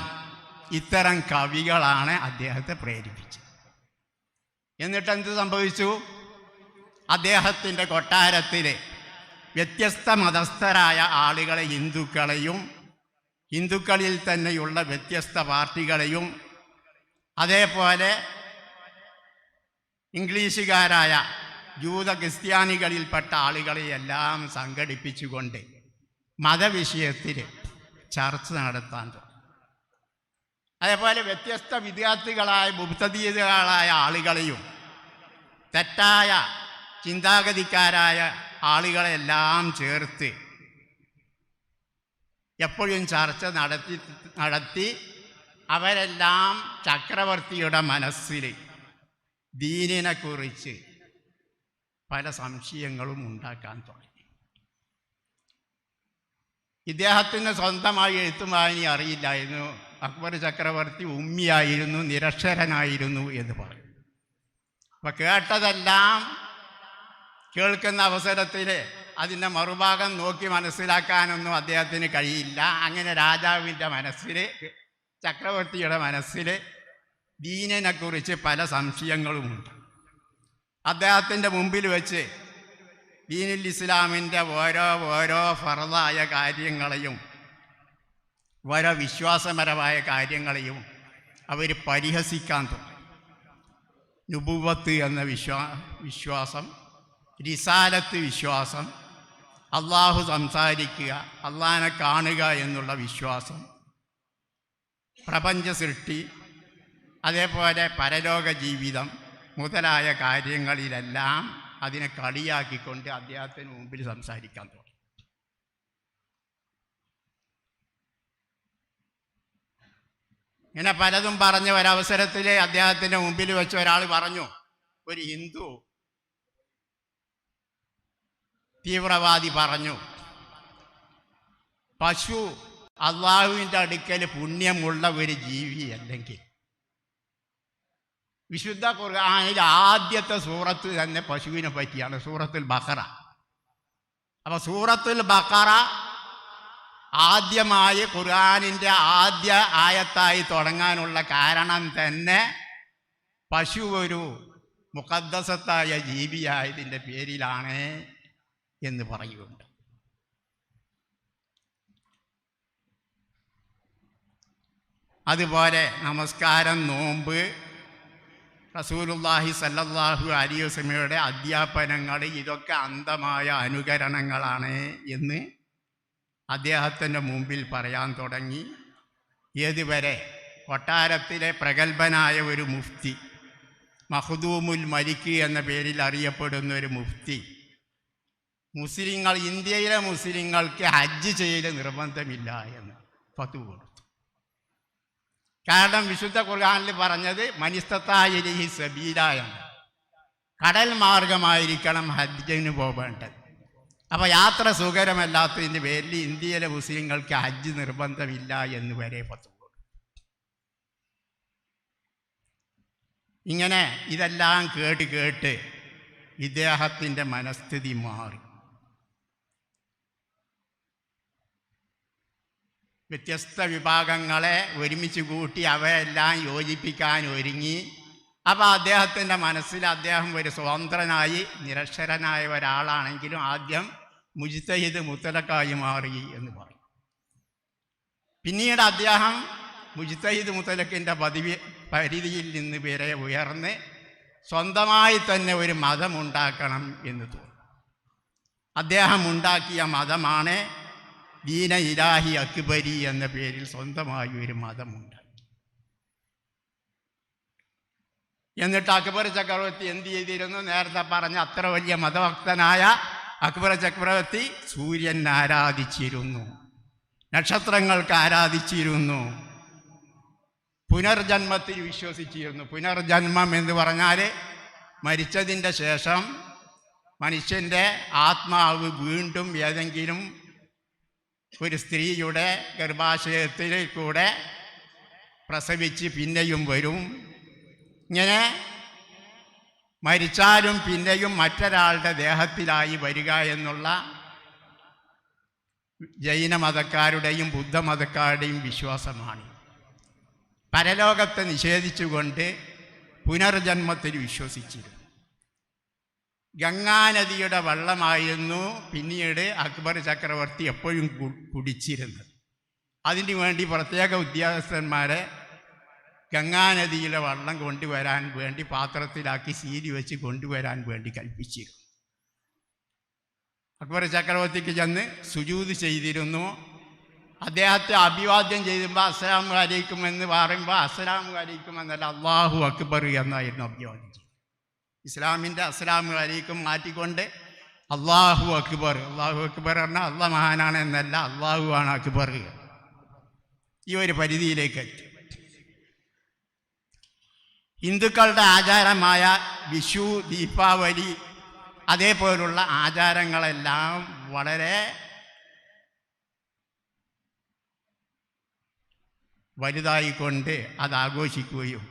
A: ഇത്തരം കവികളാണ് അദ്ദേഹത്തെ പ്രേരിപ്പിച്ചത്. എന്നിട്ടെന്ത് സംഭവിച്ചു? അദ്ദേഹത്തിൻ്റെ കൊട്ടാരത്തിൽ വ്യത്യസ്ത മതസ്ഥരായ ആളുകളെ, ഹിന്ദുക്കളിൽ തന്നെയുള്ള വ്യത്യസ്ത പാർട്ടികളെയും അതേപോലെ ഇംഗ്ലീഷുകാരായ ജൂത ക്രിസ്ത്യാനികളിൽപ്പെട്ട ആളുകളെയെല്ലാം സംഘടിപ്പിച്ചുകൊണ്ട് മതവിഷയത്തിൽ ചർച്ച നടത്താൻ തുടങ്ങി. അതേപോലെ വ്യത്യസ്ത വിദ്യാർത്ഥികളായ മുബ്തദീകളായ ആളുകളെയും തെറ്റായ ചിന്താഗതിക്കാരായ ആളുകളെല്ലാം ചേർത്ത് എപ്പോഴും ചർച്ച നടത്തി അവരെല്ലാം ചക്രവർത്തിയുടെ മനസ്സിൽ ദീനിനെക്കുറിച്ച് പല സംശയങ്ങളും ഉണ്ടാക്കാൻ തുടങ്ങി. ഇദ്ദേഹത്തിന് സ്വന്തമായി എഴുത്തും വായന അറിയില്ലായിരുന്നു. അക്ബർ ചക്രവർത്തി ഉമ്മിയായിരുന്നു, നിരക്ഷരനായിരുന്നു എന്ന് പറയും. അപ്പം കേട്ടതെല്ലാം കേൾക്കുന്ന അവസരത്തിൽ അതിൻ്റെ മറുഭാഗം നോക്കി മനസ്സിലാക്കാനൊന്നും അദ്ദേഹത്തിന് കഴിയില്ല. അങ്ങനെ രാജാവിൻ്റെ മനസ്സിൽ, ചക്രവർത്തിയുടെ മനസ്സിൽ ദീനിനെക്കുറിച്ച് പല സംശയങ്ങളുമുണ്ട്. അദ്ദേഹത്തിൻ്റെ മുമ്പിൽ വെച്ച് ദീനുൽ ഇസ്ലാമിൻ്റെ ഓരോ ഫർദായ കാര്യങ്ങളെയും ഓരോ വിശ്വാസപരമായ കാര്യങ്ങളെയും അവർ പരിഹസിക്കാൻ തുടങ്ങി. നുബുവത്ത് എന്ന വിശ്വാസം, റിസാലത്ത് വിശ്വാസം, അള്ളാഹു സംസാരിക്കുക, അള്ളാഹിനെ കാണുക എന്നുള്ള വിശ്വാസം, പ്രപഞ്ച സൃഷ്ടി, അതേപോലെ പരലോക ജീവിതം മുതലായ കാര്യങ്ങളിലെല്ലാം അതിനെ കളിയാക്കിക്കൊണ്ട് അദ്ദേഹത്തിന് മുമ്പിൽ സംസാരിക്കാൻ തുടങ്ങി. ഇങ്ങനെ പലതും പറഞ്ഞ ഒരവസരത്തിൽ അദ്ദേഹത്തിൻ്റെ മുമ്പിൽ വെച്ച് ഒരാൾ പറഞ്ഞു, ഒരു ഹിന്ദു തീവ്രവാദി പറഞ്ഞു, പശു അള്ളാഹുവിൻ്റെ അടുക്കൽ പുണ്യമുള്ള ഒരു ജീവി അല്ലെങ്കിൽ വിശുദ്ധ ഖുർആനിൽ ആദ്യത്തെ സൂറത്ത് തന്നെ പശുവിനെ പറ്റിയാണ്, സൂറത്തുൽ ബഖറ. അപ്പോൾ സൂറത്തുൽ ബഖറ ആദ്യമായി ഖുർആനിൻ്റെ ആദ്യ ആയത്തായി തുടങ്ങാനുള്ള കാരണം തന്നെ പശു ഒരു മുഖദ്ദസത്തായ ജീവിയായതിൻ്റെ പേരിലാണ് എന്ന് പറയുന്നുണ്ട്. അതുപോലെ നമസ്കാരം, നോമ്പ്, റസൂലുള്ളാഹി സ്വല്ലല്ലാഹു അലൈഹി വസല്ലമയുടെ അധ്യാപനങ്ങൾ ഇതൊക്കെ അന്ധമായ അനുകരണങ്ങളാണ് എന്ന് അദ്ദേഹത്തിൻ്റെ മുമ്പിൽ പറയാൻ തുടങ്ങി. ഏതുവരെ കൊട്ടാരത്തിലെ പ്രഗത്ഭനായ ഒരു മുഫ്തി, മഖ്ദൂമുൽ മലിക് എന്ന പേരിൽ അറിയപ്പെടുന്ന ഒരു മുഫ്തി, ഇന്ത്യയിലെ മുസ്ലിങ്ങൾക്ക് ഹജ്ജ് ചെയ്യൽ നിർബന്ധമില്ല എന്ന് ഫത്വ കൊടുത്തു. കാരണം വിശുദ്ധ ഖുർആനിൽ പറഞ്ഞത് മനിസ്തത്താഅ ഇലൈഹി സബീല എന്ന്, കടൽ മാർഗമായിരിക്കണം ഹജ്ജിന് പോകേണ്ടത്. അപ്പോൾ യാത്ര സുഖകരമല്ലാത്തതിൻ്റെ പേരിൽ ഇന്ത്യയിലെ മുസ്ലിങ്ങൾക്ക് ഹജ്ജ് നിർബന്ധമില്ല എന്ന് വരെ ഫത്വ കൊടുത്തു. ഇങ്ങനെ ഇതെല്ലാം കേട്ട് ഇദ്ദേഹത്തിൻ്റെ മനസ്ഥിതി മാറി. വ്യത്യസ്ത വിഭാഗങ്ങളെ ഒരുമിച്ച് കൂട്ടി അവയെല്ലാം യോജിപ്പിക്കാൻ ഒരുങ്ങി. അപ്പോൾ അദ്ദേഹത്തിൻ്റെ മനസ്സിൽ അദ്ദേഹം ഒരു സ്വതന്ത്രനായി, നിരക്ഷരനായ ഒരാളാണെങ്കിലും ആദ്യം മുജ്തഹിദ് മുത്തലക്കായി മാറി എന്ന് പറയും. പിന്നീട് അദ്ദേഹം മുജ്തഹിദ് മുത്തലക്കിൻ്റെ പരിധിയിൽ നിന്ന് വരെ ഉയർന്ന് സ്വന്തമായി തന്നെ ഒരു മതമുണ്ടാക്കണം എന്ന് തോന്നി. അദ്ദേഹം ഉണ്ടാക്കിയ മതമാണ് ദീന ഇലാഹി അക്ബരി എന്ന പേരിൽ സ്വന്തമായി ഒരു മതമുണ്ട്. എന്നിട്ട് അക്ബർ ചക്രവർത്തി എന്ത് ചെയ്തിരുന്നു? നേരത്തെ പറഞ്ഞ അത്ര വലിയ മതഭക്തനായ അക്ബർ ചക്രവർത്തി സൂര്യൻ ആരാധിച്ചിരുന്നു, നക്ഷത്രങ്ങൾക്ക് ആരാധിച്ചിരുന്നു, പുനർജന്മത്തിൽ വിശ്വസിച്ചിരുന്നു. പുനർജന്മം എന്ന് പറഞ്ഞാൽ മരിച്ചതിൻ്റെ ശേഷം മനുഷ്യൻ്റെ ആത്മാവ് വീണ്ടും ഏതെങ്കിലും ഒരു സ്ത്രീയുടെ ഗർഭാശയത്തിൽ കൂടെ പ്രസവിച്ച് പിന്നെയും വരും. ഇങ്ങനെ മരിച്ചാലും പിന്നെയും മറ്റൊരാളുടെ ദേഹത്തിലായി വരിക എന്നുള്ള ജൈനമതക്കാരുടെയും ബുദ്ധമതക്കാരുടെയും വിശ്വാസമാണ്. പരലോകത്തെ നിഷേധിച്ചുകൊണ്ട് പുനർജന്മത്തിൽ വിശ്വസിച്ചിരുന്നു. ഗംഗാനദിയുടെ വെള്ളമായിരുന്നു പിന്നീട് അക്ബർ ചക്രവർത്തി എപ്പോഴും കുടിച്ചിരുന്നത്. അതിനു വേണ്ടി പ്രത്യേക ഉദ്യോഗസ്ഥന്മാരെ ഗംഗാനദിയിലെ വെള്ളം കൊണ്ടുവരാൻ വേണ്ടി പാത്രത്തിലാക്കി സീരി വെച്ച് കൊണ്ടുവരാൻ വേണ്ടി കൽപ്പിച്ചിരുന്നു. അക്ബർ ചക്രവർത്തിക്ക് ചെന്ന് സുജൂദ് ചെയ്തിരുന്നു. അദ്ദേഹത്തെ അഭിവാദ്യം ചെയ്യുമ്പോൾ അസ്സലാമു അലൈക്കും എന്ന് പറയുമ്പോൾ അസ്സലാമു അലൈക്കും എന്നല്ല അല്ലാഹു അക്ബർ എന്നായിരുന്നു അഭിവാദ്യം ചെയ്തത്. ഇസ്ലാമിൻ്റെ അസ്സലാമു അലൈക്കും മാറ്റിക്കൊണ്ട് അല്ലാഹു അക്ബർ. അല്ലാഹു അക്ബർ പറഞ്ഞാൽ അള്ളാഹ് മഹാനാണ് എന്നല്ല, അല്ലാഹു ആണ് അക്ബർ. ഈ ഒരു പരിധിയിലേക്ക് എത്തി. ഹിന്ദുക്കളുടെ ആചാരമായ വിഷു, ദീപാവലി അതേപോലുള്ള ആചാരങ്ങളെല്ലാം വളരെ വലുതായിക്കൊണ്ട് അതാഘോഷിക്കുകയും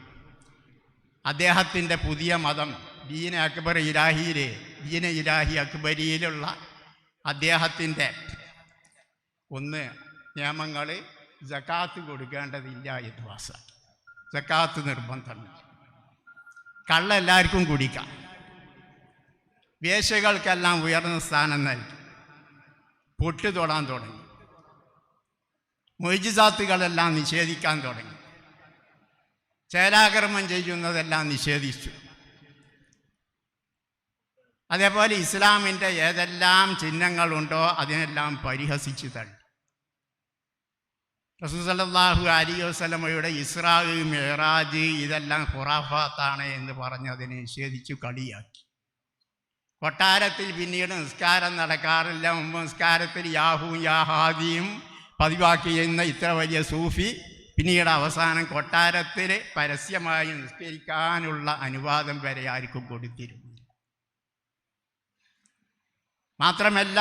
A: അദ്ദേഹത്തിൻ്റെ പുതിയ മതം ദീന അക്ബർ ഇലാഹിയിലെ ദീന ഇലാഹി അക്ബരിയിലുള്ള അദ്ദേഹത്തിൻ്റെ നിയമങ്ങൾ സക്കാത്ത് കൊടുക്കേണ്ടതില്ല എന്ന് വാസം. സക്കാത്ത് നിർബന്ധമില്ല. കള്ള എല്ലാവർക്കും കുടിക്കാം. വേശ്യകൾക്കെല്ലാം ഉയർന്ന സ്ഥാനം നൽകി. പൊട്ട് തൊടാൻ തുടങ്ങി. മൊയ്ജിസാത്തുകളെല്ലാം നിഷേധിക്കാൻ തുടങ്ങി. ചേലാകർമ്മം ചെയ്യുന്നതെല്ലാം നിഷേധിച്ചു. അതേപോലെ ഇസ്ലാമിൻ്റെ ഏതെല്ലാം ചിഹ്നങ്ങളുണ്ടോ അതിനെല്ലാം പരിഹസിച്ചു തള്ളി. റസൂൽ സല്ലല്ലാഹു അലൈഹി വസല്ലമയുടെ ഇസ്രാ മിഅ്റാജ് ഇതെല്ലാം ഖുറാഫാത്താണ് എന്ന് പറഞ്ഞ് അതിനെ നിഷേധിച്ചു കളിയാക്കി. കൊട്ടാരത്തിൽ പിന്നീട് നിസ്കാരം നടക്കാറില്ല. മുമ്പ് നിസ്കാരത്തിൽ യാഹുവും യാഹാദിയും പതിവാക്കി ചെയ്യുന്ന ഇത്ര വലിയ സൂഫി പിന്നീട് അവസാനം കൊട്ടാരത്തിൽ പരസ്യമായി നിസ്കരിക്കാനുള്ള അനുവാദം വരെ ആർക്കും കൊടുത്തിരുന്നു. മാത്രമല്ല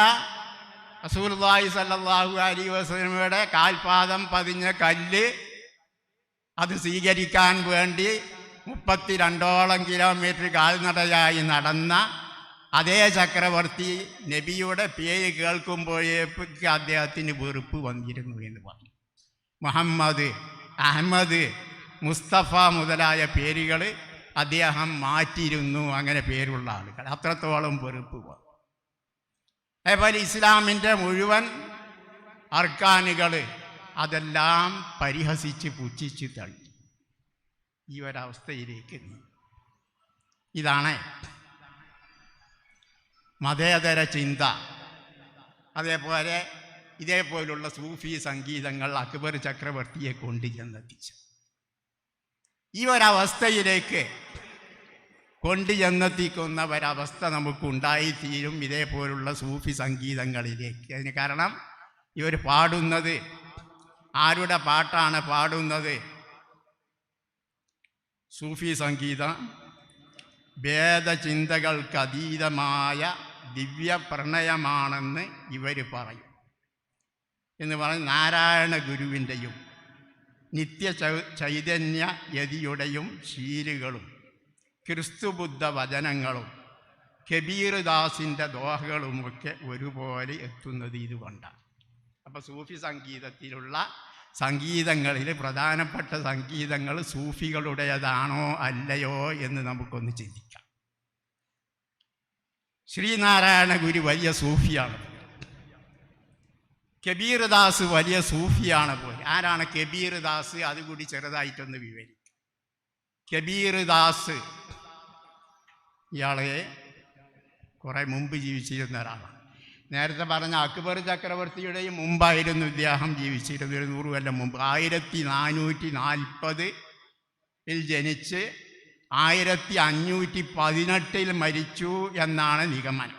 A: റസൂലുള്ളാഹി സ്വല്ലല്ലാഹു അലൈഹി വസല്ലമയുടെ കാൽപാദം പതിഞ്ഞ കല്ല് അത് സ്വീകരിക്കാൻ വേണ്ടി 32ഓളം കിലോമീറ്റർ കാൽനടയായി നടന്ന അതേ ചക്രവർത്തി നബിയുടെ പേര് കേൾക്കുമ്പോഴേക്ക് അദ്ദേഹത്തിന് വെറുപ്പ് വന്നിരുന്നു എന്ന് പറഞ്ഞു. മുഹമ്മദ്, അഹമ്മദ്, മുസ്തഫ മുതലായ പേരുകൾ അദ്ദേഹം മാറ്റിയിരുന്നു. അങ്ങനെ പേരുള്ള ആളുകൾ അത്രത്തോളം വെറുപ്പ് വന്നു. അതേപോലെ ഇസ്ലാമിൻ്റെ മുഴുവൻ അർക്കാനുകൾ അതെല്ലാം പരിഹസിച്ച് പുച്ഛിച്ച് തള്ളി. ഈ ഒരവസ്ഥയിലേക്ക് ഇതാണ് മതേതര ചിന്ത. അതേപോലെ ഇതേപോലുള്ള സൂഫി സംഗീതങ്ങൾ അക്ബർ ചക്രവർത്തിയെ കൊണ്ടുചെന്നെത്തിച്ചു. ഈ ഒരവസ്ഥയിലേക്ക് കൊണ്ടുചെന്നെത്തിക്കുന്ന ഒരവസ്ഥ നമുക്കുണ്ടായിത്തീരും ഇതേപോലുള്ള സൂഫി സംഗീതങ്ങളിലേക്ക്. അതിന് കാരണം ഇവർ പാടുന്നത് ആരുടെ പാട്ടാണ് പാടുന്നത്? സൂഫി സംഗീതം ഭേദചിന്തകൾക്കതീതമായ ദിവ്യ പ്രണയമാണെന്ന് ഇവർ പറയും എന്ന് പറഞ്ഞ് നാരായണ ഗുരുവിൻ്റെയും നിത്യ ചൈതന്യ യതിയുടെയും ശീലുകളും ക്രിസ്തുബുദ്ധ വചനങ്ങളും കബീർ ദാസിൻ്റെ ദോഹകളുമൊക്കെ ഒരുപോലെ എത്തുന്നത് ഇതുകൊണ്ടാണ്. അപ്പോൾ സൂഫി സംഗീതത്തിലുള്ള സംഗീതങ്ങളിൽ പ്രധാനപ്പെട്ട സംഗീതങ്ങൾ സൂഫികളുടേതാണോ അല്ലയോ എന്ന് നമുക്കൊന്ന് ചിന്തിക്കാം. ശ്രീനാരായണ ഗുരു വലിയ സൂഫിയാണ്. കബീർ ദാസ് വലിയ സൂഫിയാണ് പോലും. ആരാണ് കബീർ ദാസ്? അതുകൂടി ചെറുതായിട്ടൊന്ന് വിവരിക്കും. കബീർ ദാസ് ഇയാളെ കുറേ മുമ്പ് ജീവിച്ചിരുന്ന ഒരാളാണ്. നേരത്തെ പറഞ്ഞ അക്ബർ ചക്രവർത്തിയുടെയും മുമ്പായിരുന്നു ഇദ്ദേഹം ജീവിച്ചിരുന്നത്. 100 കൊല്ലം മുമ്പ് 1440 ജനിച്ച് 1518 മരിച്ചു എന്നാണ് നിഗമനം.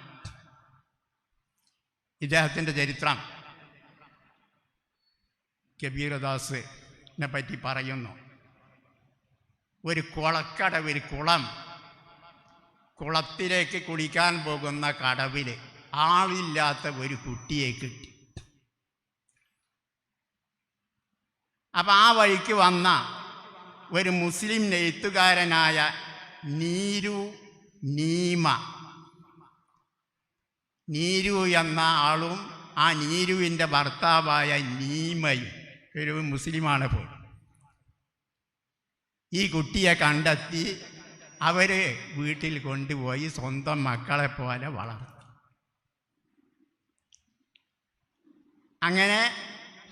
A: ഇദ്ദേഹത്തിൻ്റെ ചരിത്രം കബീർ ദാസിനെ പറ്റി പറയുന്നു. ഒരു കുളക്കടവ്, ഒരു കുളത്തിലേക്ക് കുളിക്കാൻ പോകുന്ന കടവിൽ ആളില്ലാത്ത ഒരു കുട്ടിയെ കിട്ടി. അപ്പം ആ വഴിക്ക് വന്ന ഒരു മുസ്ലിം നെയ്ത്തുകാരനായ നീരു എന്ന ആളും ആ നീരുവിൻ്റെ ഭർത്താവായ നീമയും ഒരു മുസ്ലിമാണ് പോയി. ഈ കുട്ടിയെ കണ്ടെത്തി അവർ വീട്ടിൽ കൊണ്ടുപോയി സ്വന്തം മക്കളെ പോലെ വളർത്തി. അങ്ങനെ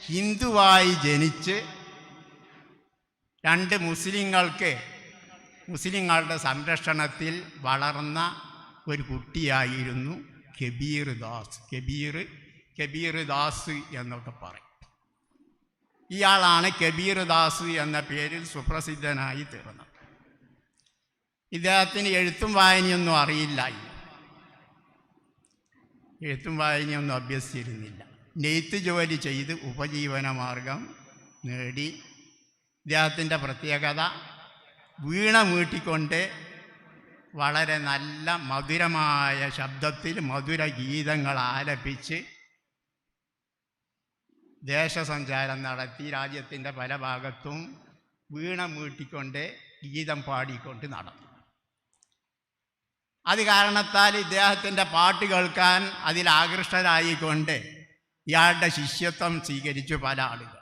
A: ഹിന്ദുവായി ജനിച്ച് രണ്ട് മുസ്ലിങ്ങളുടെ സംരക്ഷണത്തിൽ വളർന്ന ഒരു കുട്ടിയായിരുന്നു കബീർ ദാസ് എന്നൊക്കെ പറയും. ഇയാളാണ് കബീർ ദാസ് എന്ന പേരിൽ സുപ്രസിദ്ധനായി തീർന്നത്. ഇദ്ദേഹത്തിന് എഴുത്തും വായനയൊന്നും അറിയില്ലായിരുന്നു, എഴുത്തും വായനയൊന്നും അഭ്യസിച്ചിരുന്നില്ല. നെയ്ത്ത് ജോലി ചെയ്ത് ഉപജീവനമാർഗം നേടി. ഇദ്ദേഹത്തിൻ്റെ പ്രത്യേകത വീണ മീട്ടിക്കൊണ്ട് വളരെ നല്ല മധുരമായ ശബ്ദത്തിൽ മധുര ഗീതങ്ങൾ ആലപിച്ച് ദേശസഞ്ചാരം നടത്തി രാജ്യത്തിൻ്റെ പല ഭാഗത്തും വീണ മീട്ടിക്കൊണ്ട് ഗീതം പാടിക്കൊണ്ട് നടന്നു. അത് കാരണത്താൽ ഇദ്ദേഹത്തിൻ്റെ പാട്ട് കേൾക്കാൻ അതിൽ ആകൃഷ്ടരായിക്കൊണ്ട് ഇയാളുടെ ശിഷ്യത്വം സ്വീകരിച്ചു പല ആളുകൾ.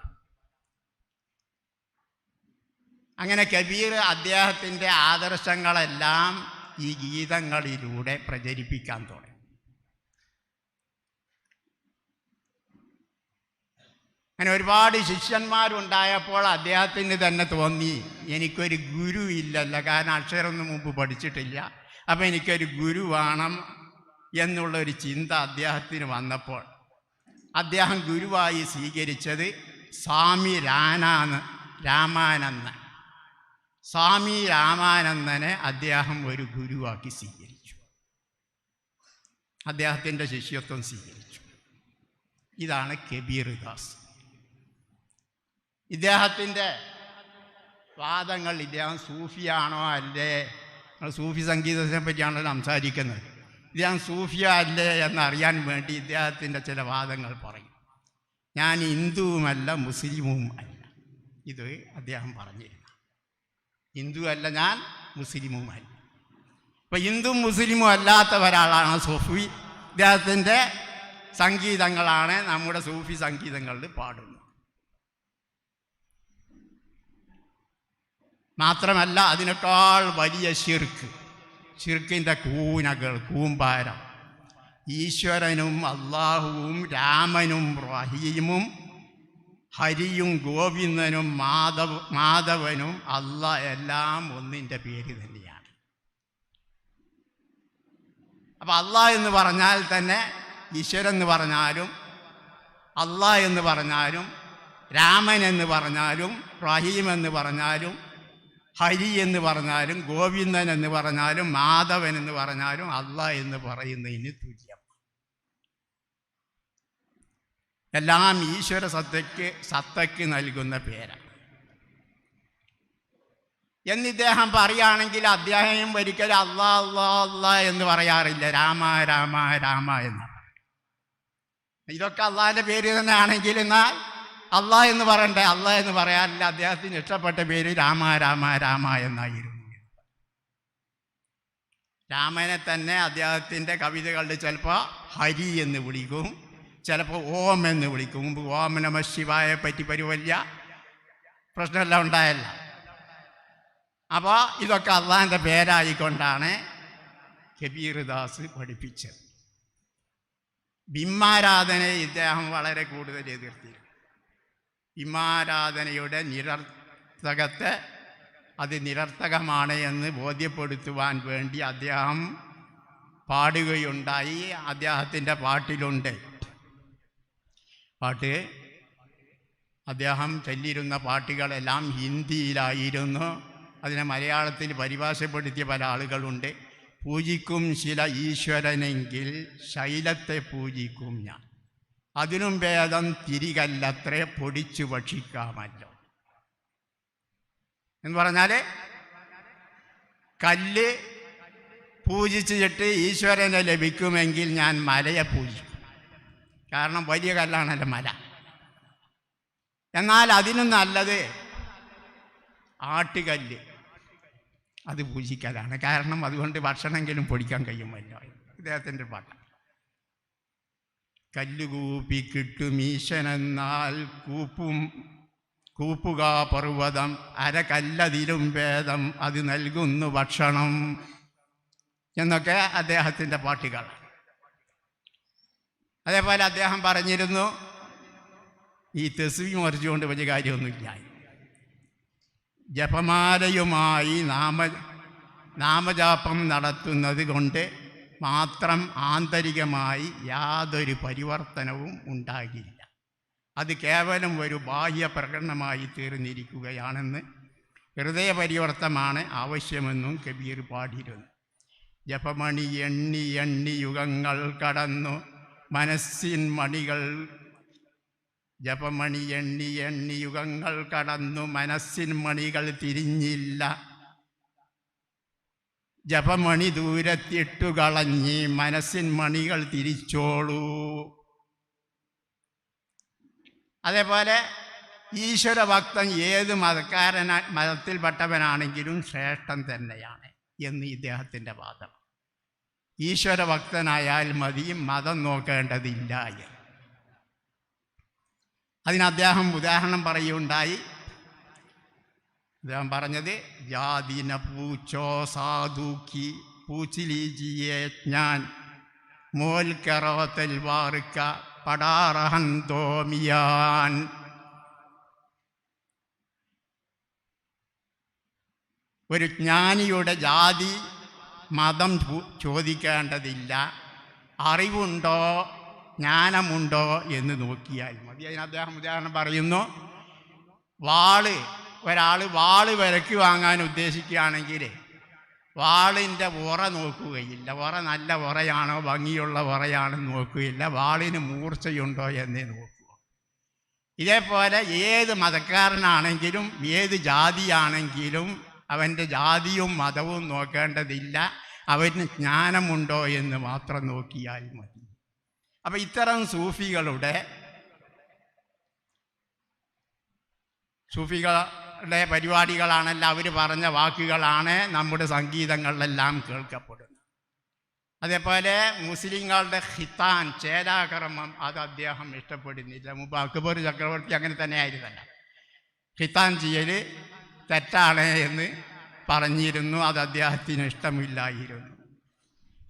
A: അങ്ങനെ കബീർ അദ്ദേഹത്തിൻ്റെ ആദർശങ്ങളെല്ലാം ഈ ഗീതങ്ങളിലൂടെ പ്രചരിപ്പിക്കാൻ തുടങ്ങി. അങ്ങനെ ഒരുപാട് ശിഷ്യന്മാരുണ്ടായപ്പോൾ അദ്ദേഹത്തിന് തന്നെ തോന്നി, എനിക്കൊരു ഗുരു ഇല്ലല്ലോ, കാരണം അക്ഷരമൊന്നും മുമ്പ് പഠിച്ചിട്ടില്ല, അപ്പം എനിക്കൊരു ഗുരു വേണം എന്നുള്ളൊരു ചിന്ത അദ്ദേഹത്തിന് വന്നപ്പോൾ അദ്ദേഹം ഗുരുവായി സ്വീകരിച്ചത് സ്വാമി രാമാനന്ദനെ അദ്ദേഹം ഒരു ഗുരുവാക്കി സ്വീകരിച്ചു. അദ്ദേഹത്തിൻ്റെ ശിഷ്യത്വം സ്വീകരിച്ചു. ഇതാണ് കബീർ ദാസ്. ഇദ്ദേഹത്തിൻ്റെ വാദങ്ങൾ, ഇദ്ദേഹം സൂഫിയാണോ അല്ലേ, സൂഫി സംഗീതത്തിനെ പറ്റിയാണല്ലോ സംസാരിക്കുന്നത്, ഇദ്ദേഹം സൂഫിയോ അല്ലേ എന്നറിയാൻ വേണ്ടി ഇദ്ദേഹത്തിൻ്റെ ചില വാദങ്ങൾ പറയും. ഞാൻ ഹിന്ദുവുമല്ല മുസ്ലിമും അല്ല, ഇത് അദ്ദേഹം പറഞ്ഞിരുന്നു. ഹിന്ദു അല്ല ഞാൻ, മുസ്ലിമുമല്ല. ഇപ്പം ഹിന്ദു മുസ്ലിമും അല്ലാത്ത ഒരാളാണ് സൂഫി. ഇദ്ദേഹത്തിൻ്റെ സംഗീതങ്ങളാണ് നമ്മുടെ സൂഫി സംഗീതങ്ങളിൽ പാടുന്നത്. മാത്രമല്ല അതിനേക്കാൾ വലിയ ശിർക്കിൻ്റെ കൂമ്പാരം, ഈശ്വരനും അള്ളാഹുവും രാമനും റഹീമും ഹരിയും ഗോവിന്ദനും മാധവനും എല്ലാം ഒന്നിൻ്റെ പേര് തന്നെയാണ്. അപ്പം അള്ളാഹ് എന്ന് പറഞ്ഞാൽ തന്നെ ഈശ്വരൻ എന്ന് പറഞ്ഞാലും അള്ളാഹ് എന്ന് പറഞ്ഞാലും രാമൻ എന്ന് പറഞ്ഞാലും റഹീം എന്ന് പറഞ്ഞാലും ഹരി എന്ന് പറഞ്ഞാലും ഗോവിന്ദൻ എന്ന് പറഞ്ഞാലും മാധവൻ എന്ന് പറഞ്ഞാലും അള്ളാഹ് എന്ന് പറയുന്നതിന് തുല്യം. എല്ലാം ഈശ്വര സത്തയ്ക്ക് നൽകുന്ന പേരാണ് എന്നിദ്ദേഹം പറയുകയാണെങ്കിൽ അദ്ദേഹം ഒരിക്കലും അള്ളാ അള്ളാ അള്ളാ എന്ന് പറയാറില്ല, രാമ രാമ രാമ എന്ന്. ഇതൊക്കെ അള്ളാഹിൻ്റെ പേര് തന്നെ ആണെങ്കിൽ എന്നാൽ അള്ളാഹ് എന്ന് പറയണ്ടേ, അള്ളാഹ് എന്ന് പറയാറില്ല. അദ്ദേഹത്തിന് ഇഷ്ടപ്പെട്ട പേര് രാമ രാമ രാമ എന്നായിരുന്നു. രാമനെ തന്നെ അദ്ദേഹത്തിൻ്റെ കവിതകളിൽ ചിലപ്പോൾ ഹരി എന്ന് വിളിക്കും, ചിലപ്പോൾ ഓം എന്ന് വിളിക്കും. മുമ്പ് ഓം നമ ശിവായെ പറ്റി വലിയ പ്രശ്നമെല്ലാം ഉണ്ടായല്ല. അപ്പോൾ ഇതൊക്കെ അള്ളാഹിൻ്റെ പേരായിക്കൊണ്ടാണ് കബീർ ദാസ് പഠിപ്പിച്ചത്. ബിംബാരാധനയെ ഇദ്ദേഹം വളരെ കൂടുതൽ എതിർത്തിരുന്നു. ബിംബാരാധനയുടെ നിരർത്ഥകത്തെ അത് നിരർത്ഥകമാണ് എന്ന് ബോധ്യപ്പെടുത്തുവാൻ വേണ്ടി അദ്ദേഹം പാടുകയുണ്ടായി. അദ്ദേഹത്തിൻ്റെ പാട്ടിലുണ്ട്. അദ്ദേഹം ചൊല്ലിയിരുന്ന പാട്ടുകളെല്ലാം ഹിന്ദിയിലായിരുന്നു. അതിനെ മലയാളത്തിൽ പരിഭാഷപ്പെടുത്തിയ പല ആളുകളുണ്ട്. പൂജിക്കും ശില ഈശ്വരനെങ്കിൽ ശൈലത്തെ പൂജിക്കും ഞാൻ, അതിനും ഭേദം തിരികല്ലത്രേ പൊടിച്ചു ഭക്ഷിക്കാമല്ലോ എന്ന് പറഞ്ഞാൽ കല്ല് പൂജിച്ചിട്ട് ഈശ്വരനെ ലഭിക്കുമെങ്കിൽ ഞാൻ മലയെ പൂജിക്കും. കാരണം വലിയ കല്ലാണല്ലോ മല. എന്നാൽ അതിനും നല്ലത് ആട്ടുകല്ല്, അത് പൂജിക്കലാണ്. കാരണം അതുകൊണ്ട് ഭക്ഷണമെങ്കിലും പൊടിക്കാൻ കഴിയുമല്ലോ. ഇദ്ദേഹത്തിൻ്റെ പാട്ട്. കല്ലുകൂപ്പി കിട്ടും ഈശനെന്നാൽ കൂപ്പുക പർവ്വതം, അരകല്ലതിലും ഭേദം അത് നൽകുന്നു ഭക്ഷണം എന്നൊക്കെ അദ്ദേഹത്തിൻ്റെ പാട്ടുകൾ. അതേപോലെ അദ്ദേഹം പറഞ്ഞിരുന്നു, ഈ തസ്ബീഹ് മറിച്ചുകൊണ്ട് വലിയ കാര്യമൊന്നുമില്ല. ജപമാലയുമായി നാമജാപം നടത്തുന്നത് കൊണ്ട് മാത്രം ആന്തരികമായി യാതൊരു പരിവർത്തനവും ഉണ്ടാകില്ല. അത് കേവലം ഒരു ബാഹ്യ പ്രകടനമായി തീർന്നിരിക്കുകയാണെന്ന്, ഹൃദയ പരിവർത്തനമാണ് ആവശ്യമെന്നും കബീർ പാടിയിരുന്നു. ജപമണി എണ്ണി എണ്ണി യുഗങ്ങൾ കടന്നു മനസ്സിൻ മണികൾ, ജപമണി എണ്ണി എണ്ണി യുഗങ്ങൾ കടന്നു മനസ്സിൻ മണികൾ തിരിഞ്ഞില്ല, ജപമണി ദൂരത്തിട്ടു കളഞ്ഞ് മനസ്സിൻ മണികൾ തിരിച്ചോളൂ. അതേപോലെ ഈശ്വരഭക്തൻ ഏത് മതത്തിൽപ്പെട്ടവനാണെങ്കിലും ശ്രേഷ്ഠൻ തന്നെയാണ് എന്ന് ഇദ്ദേഹത്തിൻ്റെ വാദം. ഈശ്വരഭക്തനായാൽ മതി, മതം നോക്കേണ്ടതില്ല എന്ന്. അതിന് അദ്ദേഹം ഉദാഹരണം പറയുകയുണ്ടായി. അദ്ദേഹം പറഞ്ഞത്, ജാതിന പൂച്ചോ സാധുക്കി പൂച്ചിലീജിയെ ഞാൻ മോൽ കറോത്തൽ വാർക്ക പടാറഹൻ തോമിയാൻ. ഒരു ജ്ഞാനിയുടെ ജാതി മതം ചോദിക്കേണ്ടതില്ല, അറിവുണ്ടോ ജ്ഞാനമുണ്ടോ എന്ന് നോക്കിയാൽ മതി. അതിന് അദ്ദേഹം ഉദാഹരണം പറയുന്നു, ഒരാൾ വാള് വിലക്ക് വാങ്ങാൻ ഉദ്ദേശിക്കുകയാണെങ്കിൽ വാളിൻ്റെ ഉറ നോക്കുകയില്ല. ഉറ നല്ല ഉറയാണോ ഭംഗിയുള്ള ഉറയാണെന്ന് നോക്കുകയില്ല, വാളിന് മൂർച്ചയുണ്ടോ എന്നേ നോക്കൂ. ഇതേപോലെ ഏത് മതക്കാരനാണെങ്കിലും ഏത് ജാതിയാണെങ്കിലും അവൻ്റെ ജാതിയും മതവും നോക്കേണ്ടതില്ല, അവന് ജ്ഞാനമുണ്ടോ എന്ന് മാത്രം നോക്കിയാൽ മതി. അപ്പം ഇത്തരം സൂഫികളുടെ പരിപാടികളാണല്ലോ, അവർ പറഞ്ഞ വാക്കുകളാണ് നമ്മുടെ സംഗീതങ്ങളിലെല്ലാം കേൾക്കപ്പെടുന്നത്. അതേപോലെ മുസ്ലിങ്ങളുടെ ഖിത്താൻ, ചേലാകർമ്മം, അത് അദ്ദേഹം ഇഷ്ടപ്പെടുന്നില്ല. മുമ്പ് അക്ബർ ചക്രവർത്തി അങ്ങനെ തന്നെ ആയിരുന്നല്ല, ഖിത്താൻ ചെയ്യൽ തെറ്റാണ് എന്ന് പറഞ്ഞിരുന്നു. അത് അദ്ദേഹത്തിന് ഇഷ്ടമില്ലായിരുന്നു.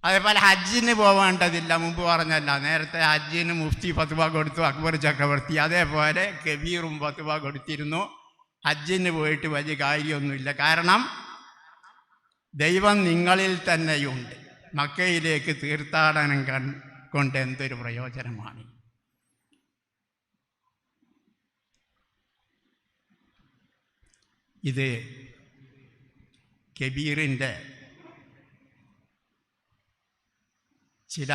A: അതേപോലെ ഹജ്ജിന് പോവേണ്ടതില്ല, മുമ്പ് പറഞ്ഞല്ല, നേരത്തെ ഹജ്ജിന് മുഫ്തി ഫത്വ കൊടുത്തു അക്ബർ ചക്രവർത്തി. അതേപോലെ കബീറും ഫത്വ കൊടുത്തിരുന്നു, ഹജ്ജിന് പോയിട്ട് വലിയ കാര്യമൊന്നുമില്ല. കാരണം ദൈവം നിങ്ങളിൽ തന്നെയുണ്ട്, മക്കയിലേക്ക് തീർത്ഥാടനം കൊണ്ട് എന്തൊരു പ്രയോജനമാണ്. ഇത് കബീറിൻ്റെ ചില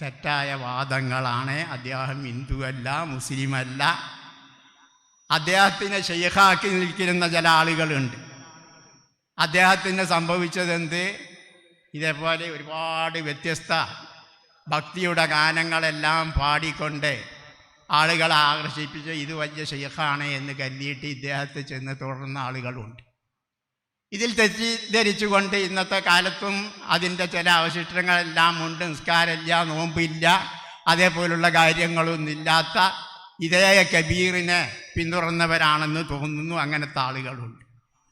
A: തെറ്റായ വാദങ്ങളാണ്. അദ്ദേഹം ഹിന്ദുവല്ല, മുസ്ലിമല്ല. അദ്ദേഹത്തിനെ ശൈഖാക്കി നിൽക്കുന്ന ചില ആളുകളുണ്ട്. അദ്ദേഹത്തിന് സംഭവിച്ചതെന്ത്? ഇതേപോലെ ഒരുപാട് വ്യത്യസ്ത ഭക്തിയുടെ ഗാനങ്ങളെല്ലാം പാടിക്കൊണ്ട് ആളുകളെ ആകർഷിപ്പിച്ച് ഇത് വലിയ ശൈഖാണ് എന്ന് കരുതിയിട്ട് ഇദ്ദേഹത്തെ ചെന്ന് തുടർന്ന ആളുകളുണ്ട്. ഇതിൽ തെറ്റിദ്ധരിച്ചുകൊണ്ട് ഇന്നത്തെ കാലത്തും അതിൻ്റെ ചില അവശിഷ്ടങ്ങളെല്ലാം ഉണ്ട്. നിസ്കാരമില്ല, നോമ്പില്ല, അതേപോലുള്ള കാര്യങ്ങളൊന്നുമില്ലാത്ത ഇതേ കബീറിനെ പിന്തുടർന്നവരാണെന്ന് തോന്നുന്നു. അങ്ങനത്തെ ആളുകളുണ്ട്.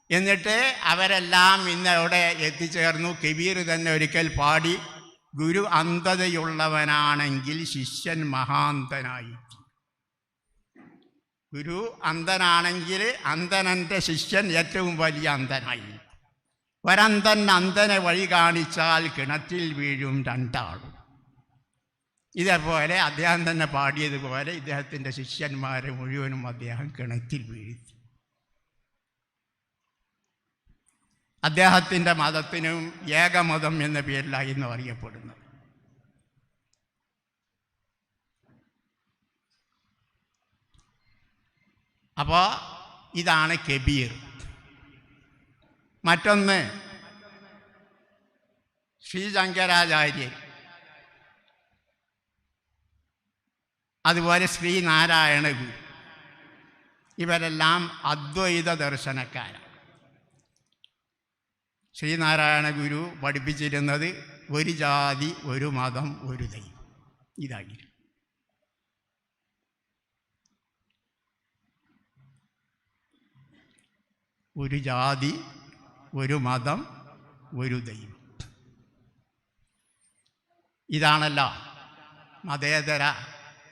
A: എന്നിട്ട് അവരെല്ലാം ഇന്ന് അവിടെ എത്തിച്ചേർന്നു. കബീർ തന്നെ ഒരിക്കൽ പാടി, ഗുരു അന്ധതയുള്ളവനാണെങ്കിൽ ശിഷ്യൻ മഹാന്തനായി. ഗുരു അന്ധനാണെങ്കിൽ അന്ധനൻ്റെ ശിഷ്യൻ ഏറ്റവും വലിയ അന്ധനായി. ഒരന്ധൻ അന്ധനെ വഴി കാണിച്ചാൽ കിണറ്റിൽ വീഴും രണ്ടാളും. ഇതേപോലെ അദ്ദേഹം തന്നെ പാടിയതുപോലെ ഇദ്ദേഹത്തിൻ്റെ ശിഷ്യന്മാരെ മുഴുവനും അദ്ദേഹം കിണറ്റിൽ വീഴ്ത്തി. അദ്ദേഹത്തിൻ്റെ മതത്തിനും ഏകമതം എന്ന പേരിലായിരുന്നു അറിയപ്പെടുന്നത്. അപ്പോൾ ഇതാണ് കബീർ. മറ്റൊന്ന് ശ്രീ ശങ്കരാചാര്യർ, അതുപോലെ ശ്രീനാരായണ ഗുരു, ഇവരെല്ലാം അദ്വൈത ദർശനക്കാരാണ്. ശ്രീനാരായണ ഗുരു പഠിപ്പിച്ചിരുന്നത് ഒരു ജാതി, ഒരു മതം, ഒരു ദൈവം. ഇതായിരുന്നു. ഒരു ജാതി, ഒരു മതം, ഒരു ദൈവം. ഇതാണല്ലോ മതേതര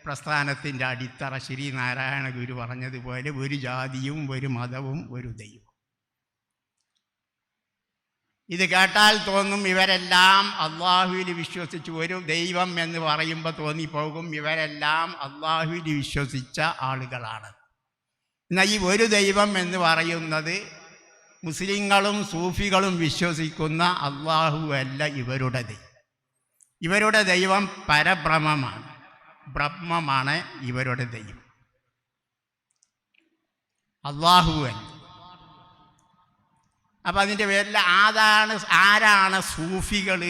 A: പ്രസ്ഥാനത്തിൻ്റെ അടിത്തറ. ശ്രീനാരായണ ഗുരു പറഞ്ഞതുപോലെ ഒരു ജാതിയും ഒരു മതവും ഒരു ദൈവം. ഇത് കേട്ടാൽ തോന്നും ഇവരെല്ലാം അള്ളാഹുവിൽ വിശ്വസിച്ചു. ഒരു ദൈവം എന്ന് പറയുമ്പോൾ തോന്നിപ്പോകും ഇവരെല്ലാം അള്ളാഹുവിൽ വിശ്വസിച്ച ആളുകളാണ്. എന്നാൽ ഈ ഒരു ദൈവം എന്ന് പറയുന്നത് മുസ്ലിങ്ങളും സൂഫികളും വിശ്വസിക്കുന്ന അള്ളാഹു അല്ല ഇവരുടെ ദൈവം. ഇവരുടെ ദൈവം പരബ്രഹ്മമാണ്, ബ്രഹ്മമാണ് ഇവരുടെ ദൈവം, അള്ളാഹു അല്ല. അപ്പം അതിൻ്റെ പേരിൽ ആരാണ് സൂഫികൾ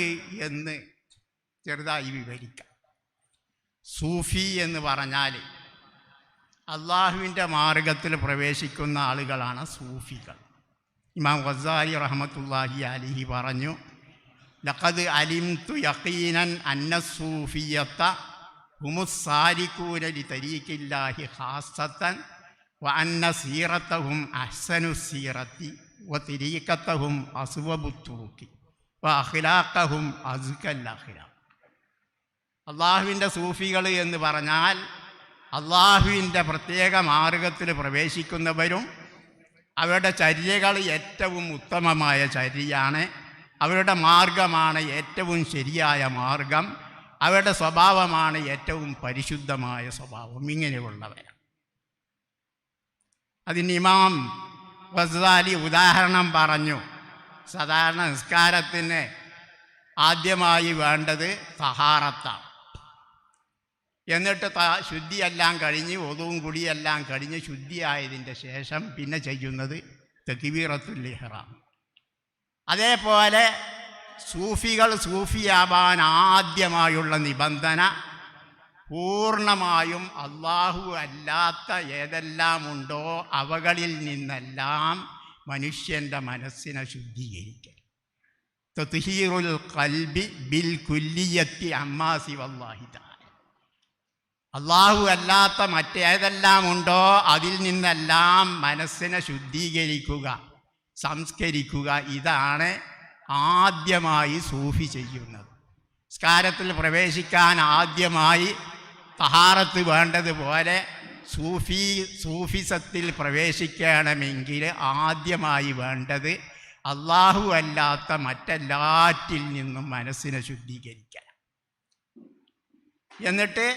A: എന്ന് ചെറുതായി വിവരിക്കാം. സൂഫി എന്ന് പറഞ്ഞാൽ അള്ളാഹുവിൻ്റെ മാർഗത്തിൽ പ്രവേശിക്കുന്ന ആളുകളാണ് സൂഫികൾ. ഇമാം ഗസാലി റഹ്മത്തുള്ളാഹി അലൈഹി പറഞ്ഞു, ലഖദ് അലിംതു യഖീനൻ അന്ന സൂഫിയത്ത ഹുമുസ്സാരികൂന ലിതരീഖില്ലാഹി ഖാസ്സത്തൻ വ അന്ന സീറത്തഹും അഹ്സനു സീറത്തി വ തരീഖത്തഹും അസ്വബു തുറുഖി വ അഖ്ലാഖഹും അസ്കൽ അഖ്ലാഖ്. അള്ളാഹുവിൻ്റെ സൂഫികൾ എന്ന് പറഞ്ഞാൽ അള്ളാഹുവിൻ്റെ പ്രത്യേക മാർഗത്തിൽ പ്രവേശിക്കുന്നവരും അവരുടെ ചര്യകൾ ഏറ്റവും ഉത്തമമായ ചര്യയാണ്, അവരുടെ മാർഗമാണ് ഏറ്റവും ശരിയായ മാർഗം, അവരുടെ സ്വഭാവമാണ് ഏറ്റവും പരിശുദ്ധമായ സ്വഭാവം. ഇങ്ങനെയുള്ളവരാണ്. അതിന് ഇമാം ഗസാലി ഉദാഹരണം പറഞ്ഞു. സാധാരണ നിസ്കാരത്തിന് ആദ്യമായി വേണ്ടത് തഹാറത്താണ്. എന്നിട്ട് ശുദ്ധിയെല്ലാം കഴിഞ്ഞ് ഒതുവും കുടിയെല്ലാം കഴിഞ്ഞ് ശുദ്ധിയായതിൻ്റെ ശേഷം പിന്നെ ചെയ്യുന്നത് തക്ബീറത്തുൽ ഇഹ്റാം. അതേപോലെ സൂഫികൾ സൂഫിയാവാൻ ആദ്യമായുള്ള നിബന്ധന പൂർണ്ണമായും അള്ളാഹു അല്ലാത്ത ഏതെല്ലാം ഉണ്ടോ അവകളിൽ നിന്നെല്ലാം മനുഷ്യൻ്റെ മനസ്സിനെ ശുദ്ധീകരിക്കൽ. തത്ഹീറുൽ ഖൽബി ബിൽ കുല്ലിയത്തി അമ്മാ സിവല്ലാഹി തആല. അള്ളാഹു അല്ലാത്ത മറ്റേതെല്ലാം ഉണ്ടോ അതിൽ നിന്നെല്ലാം മനസ്സിനെ ശുദ്ധീകരിക്കുക, സംസ്കരിക്കുക. ഇതാണ് ആദ്യമായി സൂഫി ചെയ്യുന്നത്. നിസ്കാരത്തിൽ പ്രവേശിക്കാൻ ആദ്യമായി തഹാറത്ത് വേണ്ടതുപോലെ സൂഫിസത്തിൽ പ്രവേശിക്കണമെങ്കിൽ ആദ്യമായി വേണ്ടത് അള്ളാഹു അല്ലാത്ത മറ്റെല്ലാറ്റിൽ നിന്നും മനസ്സിനെ ശുദ്ധീകരിക്കാൻ. എന്നിട്ട്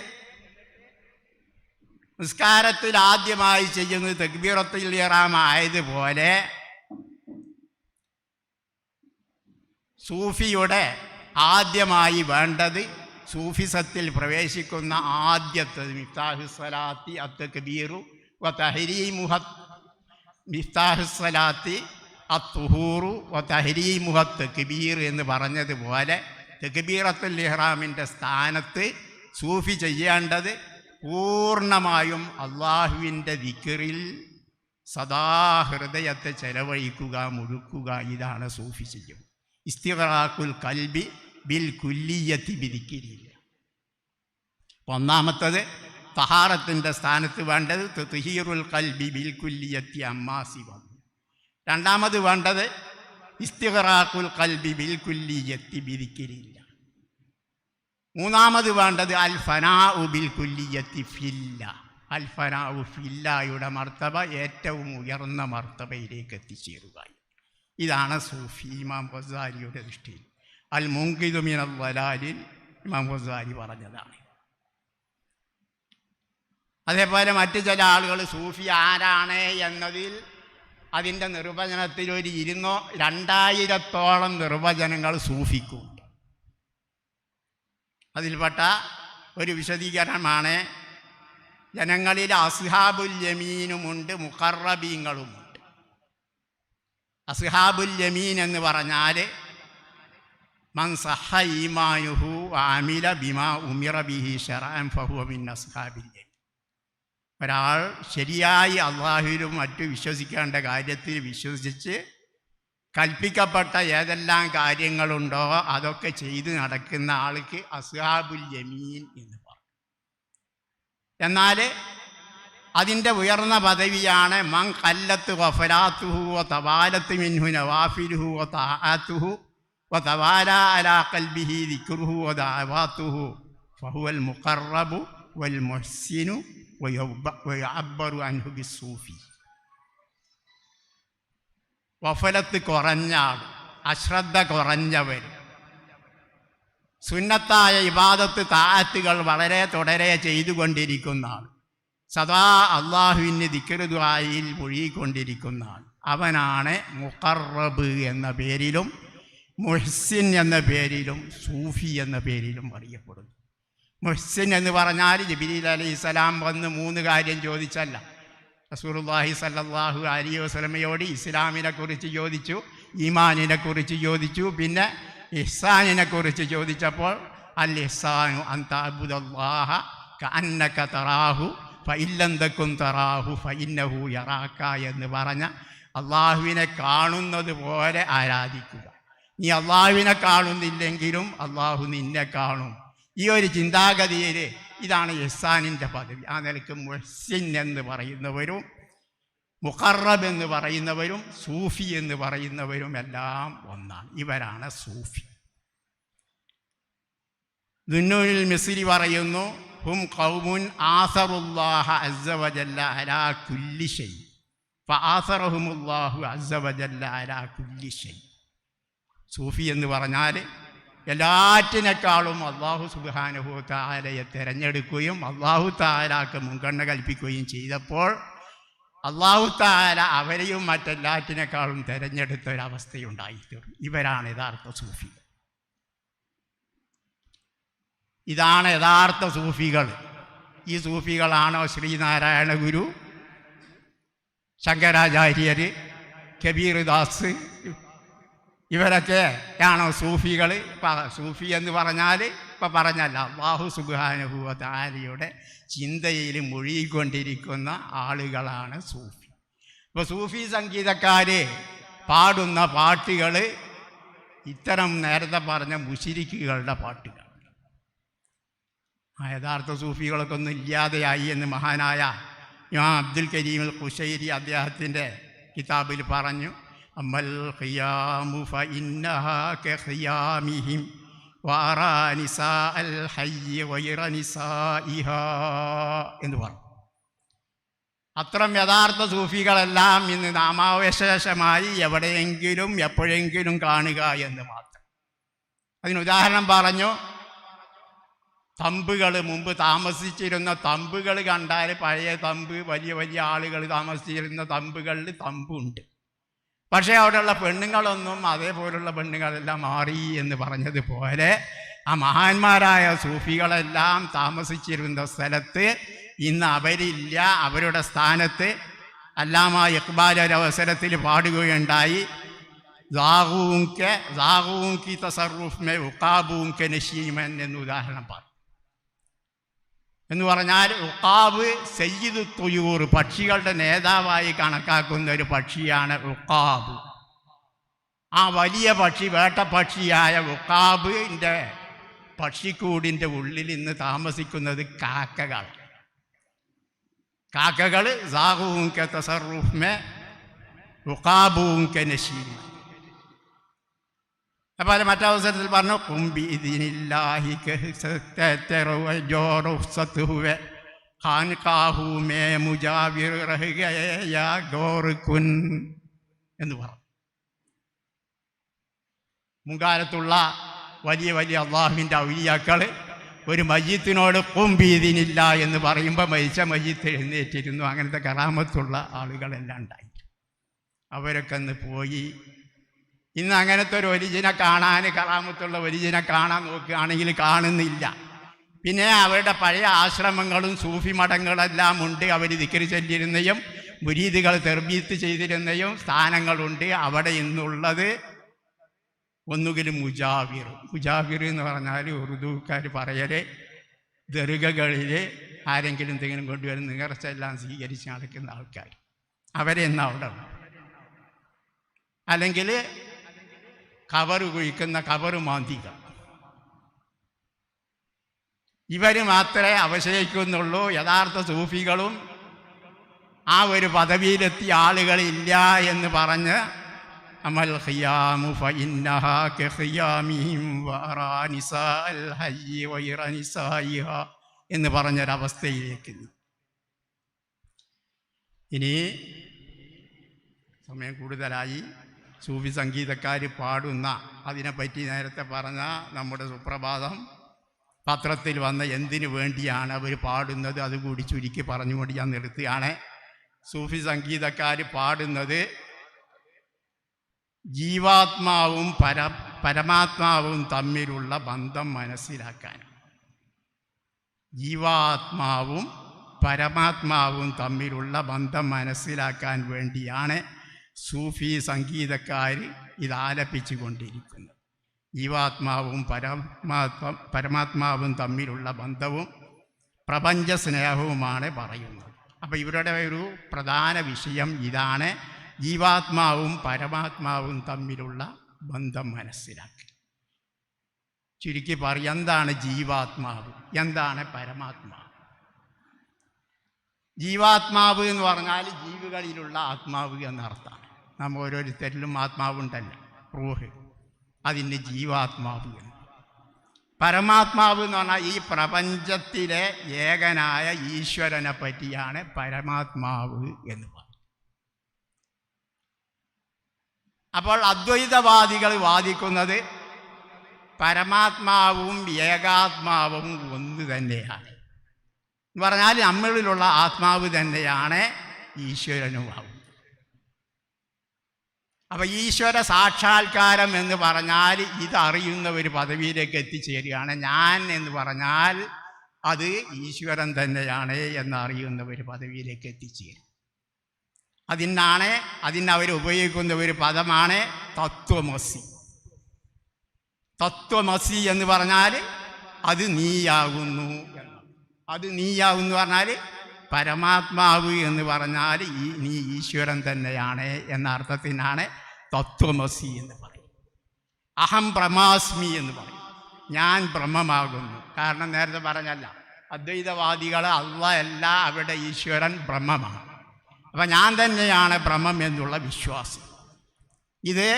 A: നിസ്കാരത്തിൽ ആദ്യമായി ചെയ്യുന്നത് തക്ബീറത്തുൽ ഇഹ്റാം ആയതുപോലെ സൂഫിയുടെ ആദ്യമായി വേണ്ടത് സൂഫിസത്തിൽ പ്രവേശിക്കുന്ന ആദ്യത്തത് മിഫ്താഹുസ്സലാത്തി അത്തക്ബീറു വ തഹരീമുഹ മിഫ്താഹുസ്സലാത്തി അത്തുഹൂറു വ തഹരീമുഹ തക്ബീർ എന്ന് പറഞ്ഞതുപോലെ തക്ബീറത്തുൽ ഇഹ്റാമിൻ്റെ സ്ഥാനത്ത് സൂഫി ചെയ്യേണ്ടത് പൂർണ്ണമായും അള്ളാഹുവിൻ്റെ ദിക്റിൽ സദാ ഹൃദയത്തെ ചെലവഴിക്കുക, മുഴുക്കുക. ഇതാണ് സൂഫി ചെയ്യും. ഇസ്തിഗ്റാഖുൽ ഖൽബി ബിൽ കുല്ലിയത്തി ബിദിക്രില്ല. ഒന്നാമത്തത് തഹാറത്തിൻ്റെ സ്ഥാനത്ത് വേണ്ടത് തത്ഹീറുൽ ഖൽബി ബിൽ കുല്ലിയത്തി അമ്മാ സിവ. രണ്ടാമത് വേണ്ടത് ഇസ്തിഗ്റാഖുൽ ഖൽബി ബിൽ കുല്ലിയത്തി ബിദിക്രില്ല. മൂന്നാമത് വേണ്ടത് അൽ ഫനാഉ ബിൽ കുല്ലിയത്തി ഫില്ല. അൽ ഫനാഉ ഫില്ലയുടെ മർത്തബ ഏറ്റവും ഉയർന്ന മർത്തബയിലേക്ക് എത്തിച്ചേരുക. ഇതാണ് സൂഫി. ഇമാം ഗസാലിയുടെ ദൃഷ്ടിയിൽ അൽ മുൻഖിദു മിനൽ ളലാലിൽ ഇമാം ഗസാലി പറഞ്ഞതാണ്. അതേപോലെ മറ്റു ചില ആളുകൾ സൂഫി ആരാണ് എന്നതിൽ അതിൻ്റെ നിർവചനത്തിൽ ഒരു 2000-ഓളം നിർവചനങ്ങൾ സൂഫിക്കുണ്ട്. അതിൽപ്പെട്ട ഒരു വിശദീകരണമാണ് ജനങ്ങളിൽ അസ്ഹാബുൽ യമീനുമുണ്ട്, മുഖറബീങ്ങളുമുണ്ട്. അസ്ഹാബുൽ യമീൻ എന്ന് പറഞ്ഞാൽ മൻ സഹ ഈമാനുഹു വഅമില ബിമാ ഉമിറ ബിഹി ശറഅൻ ഫഹുവ മിൻ അസ്ഹാബിൽ ജന്നah. ഒരാൾ ശരിയായി അള്ളാഹുവിലും മറ്റു വിശ്വസിക്കേണ്ട കാര്യത്തിൽ വിശ്വസിച്ച് കൽപ്പിക്കപ്പെട്ട ഏതെല്ലാം കാര്യങ്ങളുണ്ടോ അതൊക്കെ ചെയ്ത് നടക്കുന്ന ആൾക്ക് അസ്ഹാബുൽ യമീൻ എന്ന് പറയും. എന്നാൽ അതിൻ്റെ ഉയർന്ന പദവിയാണ് മൻ ഖല്ലത്ത് വഫലാത്തുഹു വതവാലത്ത് മിൻഹു നവാഫിലുഹു വതആത്തുഹു വതവാല അലാ ഖൽബിഹി ദിക്റുഹു വദഅവാത്തുഹു ഫഹുവൽ മുഖറബു വൽ മുഹ്സിനു വയഅബ്ബറു അൻഹു ബിസ്സൂഫി. വഫലത്ത് കുറഞ്ഞ ആൾ, അശ്രദ്ധ കുറഞ്ഞവർ, സുന്നത്തായ ഇബാദത്ത് താഅത്തുകൾ വളരെ തുടരെ ചെയ്തുകൊണ്ടിരിക്കുന്ന ആൾ, സദാ അള്ളാഹുവിന് ദിക്റ് ദുആയിൽ മുഴുകിക്കൊണ്ടിരിക്കുന്ന ആൾ, അവനാണ് മുഖറബ് എന്ന പേരിലും മുഹ്സിൻ എന്ന പേരിലും സൂഫി എന്ന പേരിലും അറിയപ്പെടുന്നു. മുഹ്സിൻ എന്ന് പറഞ്ഞാൽ ജിബ്രീൽ അലൈഹിസ്സലാം വന്ന് 3 കാര്യം ചോദിച്ചല്ല. റസൂലുള്ളാഹി സ്വല്ലല്ലാഹു അലൈഹി വസല്ലമയോട് ഇസ്ലാമിനെക്കുറിച്ച് ചോദിച്ചു, ഈമാനിനെക്കുറിച്ച് ചോദിച്ചു, പിന്നെ ഇഹ്സാനിനെക്കുറിച്ച് ചോദിച്ചപ്പോൾ അൽ ഇഹ്സാനു അൻ തഅബ്ദുല്ലാഹ കഅന്നക തറാഹു ഫഇല്ലം തകുൻ തറാഹു ഫഇന്നഹു യറാക എന്ന് പറഞ്ഞ അള്ളാഹുവിനെ കാണുന്നത് പോലെ ആരാധിക്കുക. നീ അള്ളാഹുവിനെ കാണുന്നില്ലെങ്കിലും അള്ളാഹു നിന്നെ കാണും. ഈ ഒരു ചിന്താഗതിയിൽ ഇതാണ് ഇഹ്സാനിൻ്റെ പദവി. ആ നിലയ്ക്ക് മുഹ്സിൻ എന്ന് പറയുന്നവരും മുഖറബ് എന്ന് പറയുന്നവരും സൂഫി എന്ന് പറയുന്നവരും എല്ലാം ഒന്നാണ്. ഇവരാണ് സൂഫി. ദുന്നൂനിൽ മിസ്രി പറയുന്നു, ഹും ഖൗമുൻ ആസറുല്ലാഹ അസ്സ വജല്ല അലാ കുല്ലി ഷൈ ഫആസറഹുമുല്ലാഹു അസ്സ വജല്ല അലാ കുല്ലി ഷൈ. സൂഫി എന്ന് പറഞ്ഞാൽ എല്ലാറ്റിനേക്കാളും അള്ളാഹു സുബ്ഹാനഹു വ തആലയെ തിരഞ്ഞെടുക്കുകയും അള്ളാഹു തആലക്ക് മുൻഗണന കൽപ്പിക്കുകയും ചെയ്തപ്പോൾ അള്ളാഹു തആല അവരെയും മറ്റെല്ലാറ്റിനേക്കാളും തിരഞ്ഞെടുത്ത ഒരവസ്ഥയുണ്ടായിത്തീർന്നു. ഇവരാണ് യഥാർത്ഥ സൂഫി. ഇതാണ് യഥാർത്ഥ സൂഫികൾ. ഈ സൂഫികളാണോ ശ്രീനാരായണ ഗുരു, ശങ്കരാചാര്യർ, കബീർ ദാസ്, ഇവരൊക്കെ ആണോ സൂഫികൾ? സൂഫി എന്ന് പറഞ്ഞാൽ ഇപ്പം പറഞ്ഞല്ല, അല്ലാഹു സുബ്ഹാനഹു വ തആലയുടെ ചിന്തയിൽ മുഴുകിക്കൊണ്ടിരിക്കുന്ന ആളുകളാണ് സൂഫി. ഇപ്പോൾ സൂഫി സംഗീതക്കാർ പാടുന്ന പാട്ടുകൾ ഇത്തരം നേരത്തെ പറഞ്ഞ മുശ്രിക്കുകളുടെ പാട്ടുകൾ. യഥാർത്ഥ സൂഫികളൊക്കെ ഒന്നും ഇല്ലാതെയായി എന്ന് മഹാനായ ഇമാം അബ്ദുൽ കരീം അൽ ഖുശൈരി അദ്ദേഹത്തിൻ്റെ കിതാബിൽ പറഞ്ഞു. അമ്മൽ ഖിയാമു ഫഇന്നഹാ കഖിയാമിഹിം വഅറാ നിസാഅൽ ഹയ്യ ഗൈറ നിസാഇഹാ എന്ന് പറഞ്ഞു. അത്തരം യഥാർത്ഥ സൂഫികളെല്ലാം ഇന്ന് നാമാവശേഷമായി എവിടെയെങ്കിലും എപ്പോഴെങ്കിലും കാണുക എന്ന് മാത്രം. അതിനുദാഹരണം പറഞ്ഞു, തമ്പുകൾ, മുമ്പ് താമസിച്ചിരുന്ന തമ്പുകൾ കണ്ടാൽ പഴയ തമ്പ്, വലിയ വലിയ ആളുകൾ താമസിച്ചിരുന്ന തമ്പുകളിൽ തമ്പുണ്ട്. പക്ഷേ അവിടെയുള്ള പെണ്ണുങ്ങളൊന്നും അതേപോലുള്ള പെണ്ണുങ്ങളെല്ലാം മാറി എന്ന് പറഞ്ഞതുപോലെ ആ മഹാന്മാരായ സൂഫികളെല്ലാം താമസിച്ചിരുന്ന സ്ഥലത്ത് ഇന്ന് അവരില്ല. അവരുടെ സ്ഥാനത്ത് അല്ലാമ ഇഖ്ബാൽ ഒരവസരത്തിൽ പാടുകയുണ്ടായി, ദാഗൂങ്കി തസറുഫ് മേ ഉഖാബൂങ്കെ നശീമൻ എന്ന് ഉദാഹരണം പറഞ്ഞു. എന്ന് പറഞ്ഞാൽ ഉഖാബ് സയ്യിദു തുയൂർ, പക്ഷികളുടെ നേതാവായി കണക്കാക്കുന്ന ഒരു പക്ഷിയാണ് ഉഖാബ്. ആ വലിയ പക്ഷി, വേട്ടപ്പക്ഷിയായ ഉഖാബിൻ്റെ പക്ഷിക്കൂടിൻ്റെ ഉള്ളിൽ ഇന്ന് താമസിക്കുന്നത് കാക്കകൾ. കാക്കകൾ സാഹൂങ്കെ തസറുഫ് മേ ഉഖാബൂങ്കെ നശീമൻ. അപ്പോൾ മറ്റവസരത്തിൽ പറഞ്ഞു, കുംബി ഇതിനില്ലാഹി എന്ന് പറഞ്ഞു. മുൻകാലത്തുള്ള വലിയ വലിയ അള്ളാഹുവിൻ്റെ ഔലിയാക്കൾ ഒരു മയ്യിത്തിനോട് കുംബീദിനില്ല എന്ന് പറയുമ്പോൾ മരിച്ച മയ്യിത്ത് എഴുന്നേറ്റിരുന്നു. അങ്ങനത്തെ കറാമത്തുള്ള ആളുകളെല്ലാം ഉണ്ടായി. അവരൊക്കെ ഒന്ന് പോയി. ഇന്ന് അങ്ങനത്തെ ഒരു ഒരിജിനെ കാണാൻ, കറാമത്തുള്ള ഒരിജിനെ കാണാൻ നോക്കുകയാണെങ്കിൽ കാണുന്നില്ല. പിന്നെ അവരുടെ പഴയ ആശ്രമങ്ങളും സൂഫി മഠങ്ങളെല്ലാം ഉണ്ട്. അവർ ദിക്ർ ചൊല്ലിയിരുന്നയും മുരീദുകൾ തെർബീത്ത് ചെയ്തിരുന്നയും സ്ഥാനങ്ങളുണ്ട്. അവിടെ ഇന്നുള്ളത് ഒന്നുകിൽ മുജാവിർ. മുജാവിർ എന്ന് പറഞ്ഞാൽ ഉറുദുക്കാർ പറയൽ ദർഗകളിൽ ആരെങ്കിലും എന്തെങ്കിലും കൊണ്ടുവരും നേർച്ച എല്ലാം സ്വീകരിച്ച് നടക്കുന്ന ആൾക്കാർ, അവരെ എന്നാ അവിടെ. അല്ലെങ്കിൽ കവറ് കുഴിക്കുന്ന കവറ് മാന്തിക, ഇവർ മാത്രമേ അവശേഷിക്കുന്നുള്ളൂ. യഥാർത്ഥ സൂഫികളും ആ ഒരു പദവിയിലെത്തിയ ആളുകളില്ല എന്ന് പറഞ്ഞ് അമൽ ഖിയാമു ഫഇന്നഹാ കഖിയാമിഹിം വഅറാ നിസാഅൽ ഹയ്യി വൈറ നിസായിഹാ എന്ന് പറഞ്ഞൊരവസ്ഥയിലേക്ക്. ഇനി സമയം കൂടുതലായി. സൂഫി സംഗീതക്കാർ പാടുന്ന അതിനെപ്പറ്റി നേരത്തെ പറഞ്ഞ നമ്മുടെ സുപ്രഭാതം പത്രത്തിൽ വന്ന എന്തിനു വേണ്ടിയാണ് അവർ പാടുന്നത് അതുകൂടി ചുരുക്കി പറഞ്ഞുകൊണ്ട് ഞാൻ നിർത്തുകയാണ്. സൂഫി സംഗീതക്കാർ പാടുന്നത് ജീവാത്മാവും പരമാത്മാവും തമ്മിലുള്ള ബന്ധം മനസ്സിലാക്കാൻ. ജീവാത്മാവും പരമാത്മാവും തമ്മിലുള്ള ബന്ധം മനസ്സിലാക്കാൻ വേണ്ടിയാണ് സൂഫി സംഗീതക്കാർ ഇതാലപിച്ചു കൊണ്ടിരിക്കുന്നത്. ജീവാത്മാവും പരമാത്മാവും തമ്മിലുള്ള ബന്ധവും പ്രപഞ്ച സ്നേഹവുമാണ് പറയുന്നത്. അപ്പോൾ ഇവരുടെ ഒരു പ്രധാന വിഷയം ഇതാണ്, ജീവാത്മാവും പരമാത്മാവും തമ്മിലുള്ള ബന്ധം മനസ്സിലാക്കി. ചുരുക്കി പറയും, എന്താണ് ജീവാത്മാവ്, എന്താണ് പരമാത്മാവ്? ജീവാത്മാവ് എന്ന് പറഞ്ഞാൽ ജീവികളിലുള്ള ആത്മാവ് എന്നർത്ഥമാണ്. നമ്മൾ ഓരോരുത്തരിലും ആത്മാവുണ്ടല്ലോ, റൂഹ്, അതിന് ജീവാത്മാവ് എന്ന്. പരമാത്മാവ് എന്ന് പറഞ്ഞാൽ ഈ പ്രപഞ്ചത്തിലെ ഏകനായ ഈശ്വരനെ പറ്റിയാണ് പരമാത്മാവ് എന്ന് പറയുന്നത്. അപ്പോൾ അദ്വൈതവാദികൾ വാദിക്കുന്നത് പരമാത്മാവും ഏകാത്മാവും ഒന്ന് തന്നെയാണ് എന്ന് പറഞ്ഞാൽ നമ്മളിലുള്ള ആത്മാവ് തന്നെയാണ് ഈശ്വരനുമാവും. അപ്പം ഈശ്വര സാക്ഷാത്കാരം എന്ന് പറഞ്ഞാൽ ഇതറിയുന്ന ഒരു പദവിയിലേക്ക് എത്തിച്ചേരുകയാണ്. ഞാൻ എന്ന് പറഞ്ഞാൽ അത് ഈശ്വരൻ തന്നെയാണ് എന്നറിയുന്ന ഒരു പദവിയിലേക്ക് എത്തിച്ചേരും. അതിനവർ ഉപയോഗിക്കുന്ന ഒരു പദമാണ് തത്വമസി. തത്വമസി എന്ന് പറഞ്ഞാൽ അത് നീയാകുന്നു എന്ന്. അത് നീയാകുന്നു പറഞ്ഞാൽ പരമാത്മാവ് എന്ന് പറഞ്ഞാൽ നീ ഈശ്വരൻ തന്നെയാണ് എന്ന അർത്ഥത്തിനാണ് തത്വമസി എന്ന് പറയും. അഹം ബ്രഹ്മാസ്മി എന്ന് പറയും, ഞാൻ ബ്രഹ്മമാകുന്നു. കാരണം നേരത്തെ പറഞ്ഞല്ല, അദ്വൈതവാദികൾ അല്ല, അവിടെ ഈശ്വരൻ ബ്രഹ്മമാണ്. അപ്പം ഞാൻ തന്നെയാണ് ബ്രഹ്മം എന്നുള്ള വിശ്വാസം. ഇത്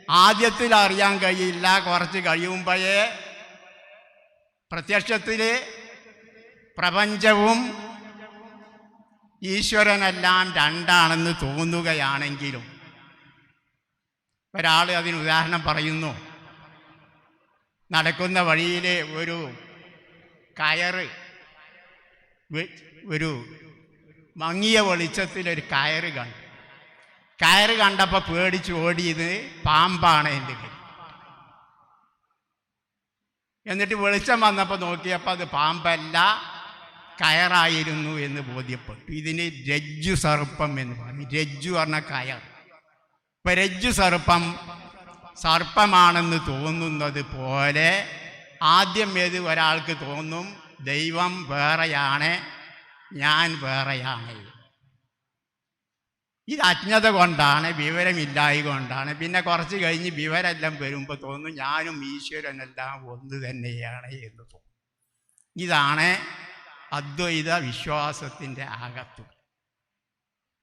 A: ആദ്യത്തിൽ അറിയാൻ കഴിയില്ല, കുറച്ച് കഴിയുമ്പോഴേ പ്രത്യക്ഷത്തിൽ പ്രപഞ്ചവും ഈശ്വരനെല്ലാം രണ്ടാണെന്ന് തോന്നുകയാണെങ്കിലും, ഒരാൾ അതിന് ഉദാഹരണം പറയുന്നു. നടക്കുന്ന വഴിയിൽ ഒരു കയറ്, ഒരു മങ്ങിയ വെളിച്ചത്തിലൊരു കയറ് കണ്ടു. കയറ് കണ്ടപ്പോൾ പേടിച്ച് ഓടിയത് പാമ്പാണ് എൻ്റെ കയ്യിൽ. എന്നിട്ട് വെളിച്ചം വന്നപ്പോൾ നോക്കിയപ്പോൾ അത് പാമ്പല്ല, കയറായിരുന്നു എന്ന് ബോധ്യപ്പെട്ടു. ഇതിന് രജ്ജു സർപ്പം എന്ന് പറയും. രജ്ജു പറഞ്ഞ കയർ. ഇപ്പം രജ്ജു സർപ്പമാണെന്ന് തോന്നുന്നത് പോലെ ആദ്യം ഏത് ഒരാൾക്ക് തോന്നും, ദൈവം വേറെയാണ്, ഞാൻ വേറെയാണ്. ഇത് അജ്ഞത കൊണ്ടാണ്, വിവരമില്ലായ കൊണ്ടാണ്. പിന്നെ കുറച്ച് കഴിഞ്ഞ് വിവരമെല്ലാം വരുമ്പോൾ തോന്നും ഞാനും ഈശ്വരനെല്ലാം ഒന്ന് തന്നെയാണ് എന്ന് തോന്നും. ഇതാണ് അദ്വൈത വിശ്വാസത്തിൻ്റെ അകത്ത്.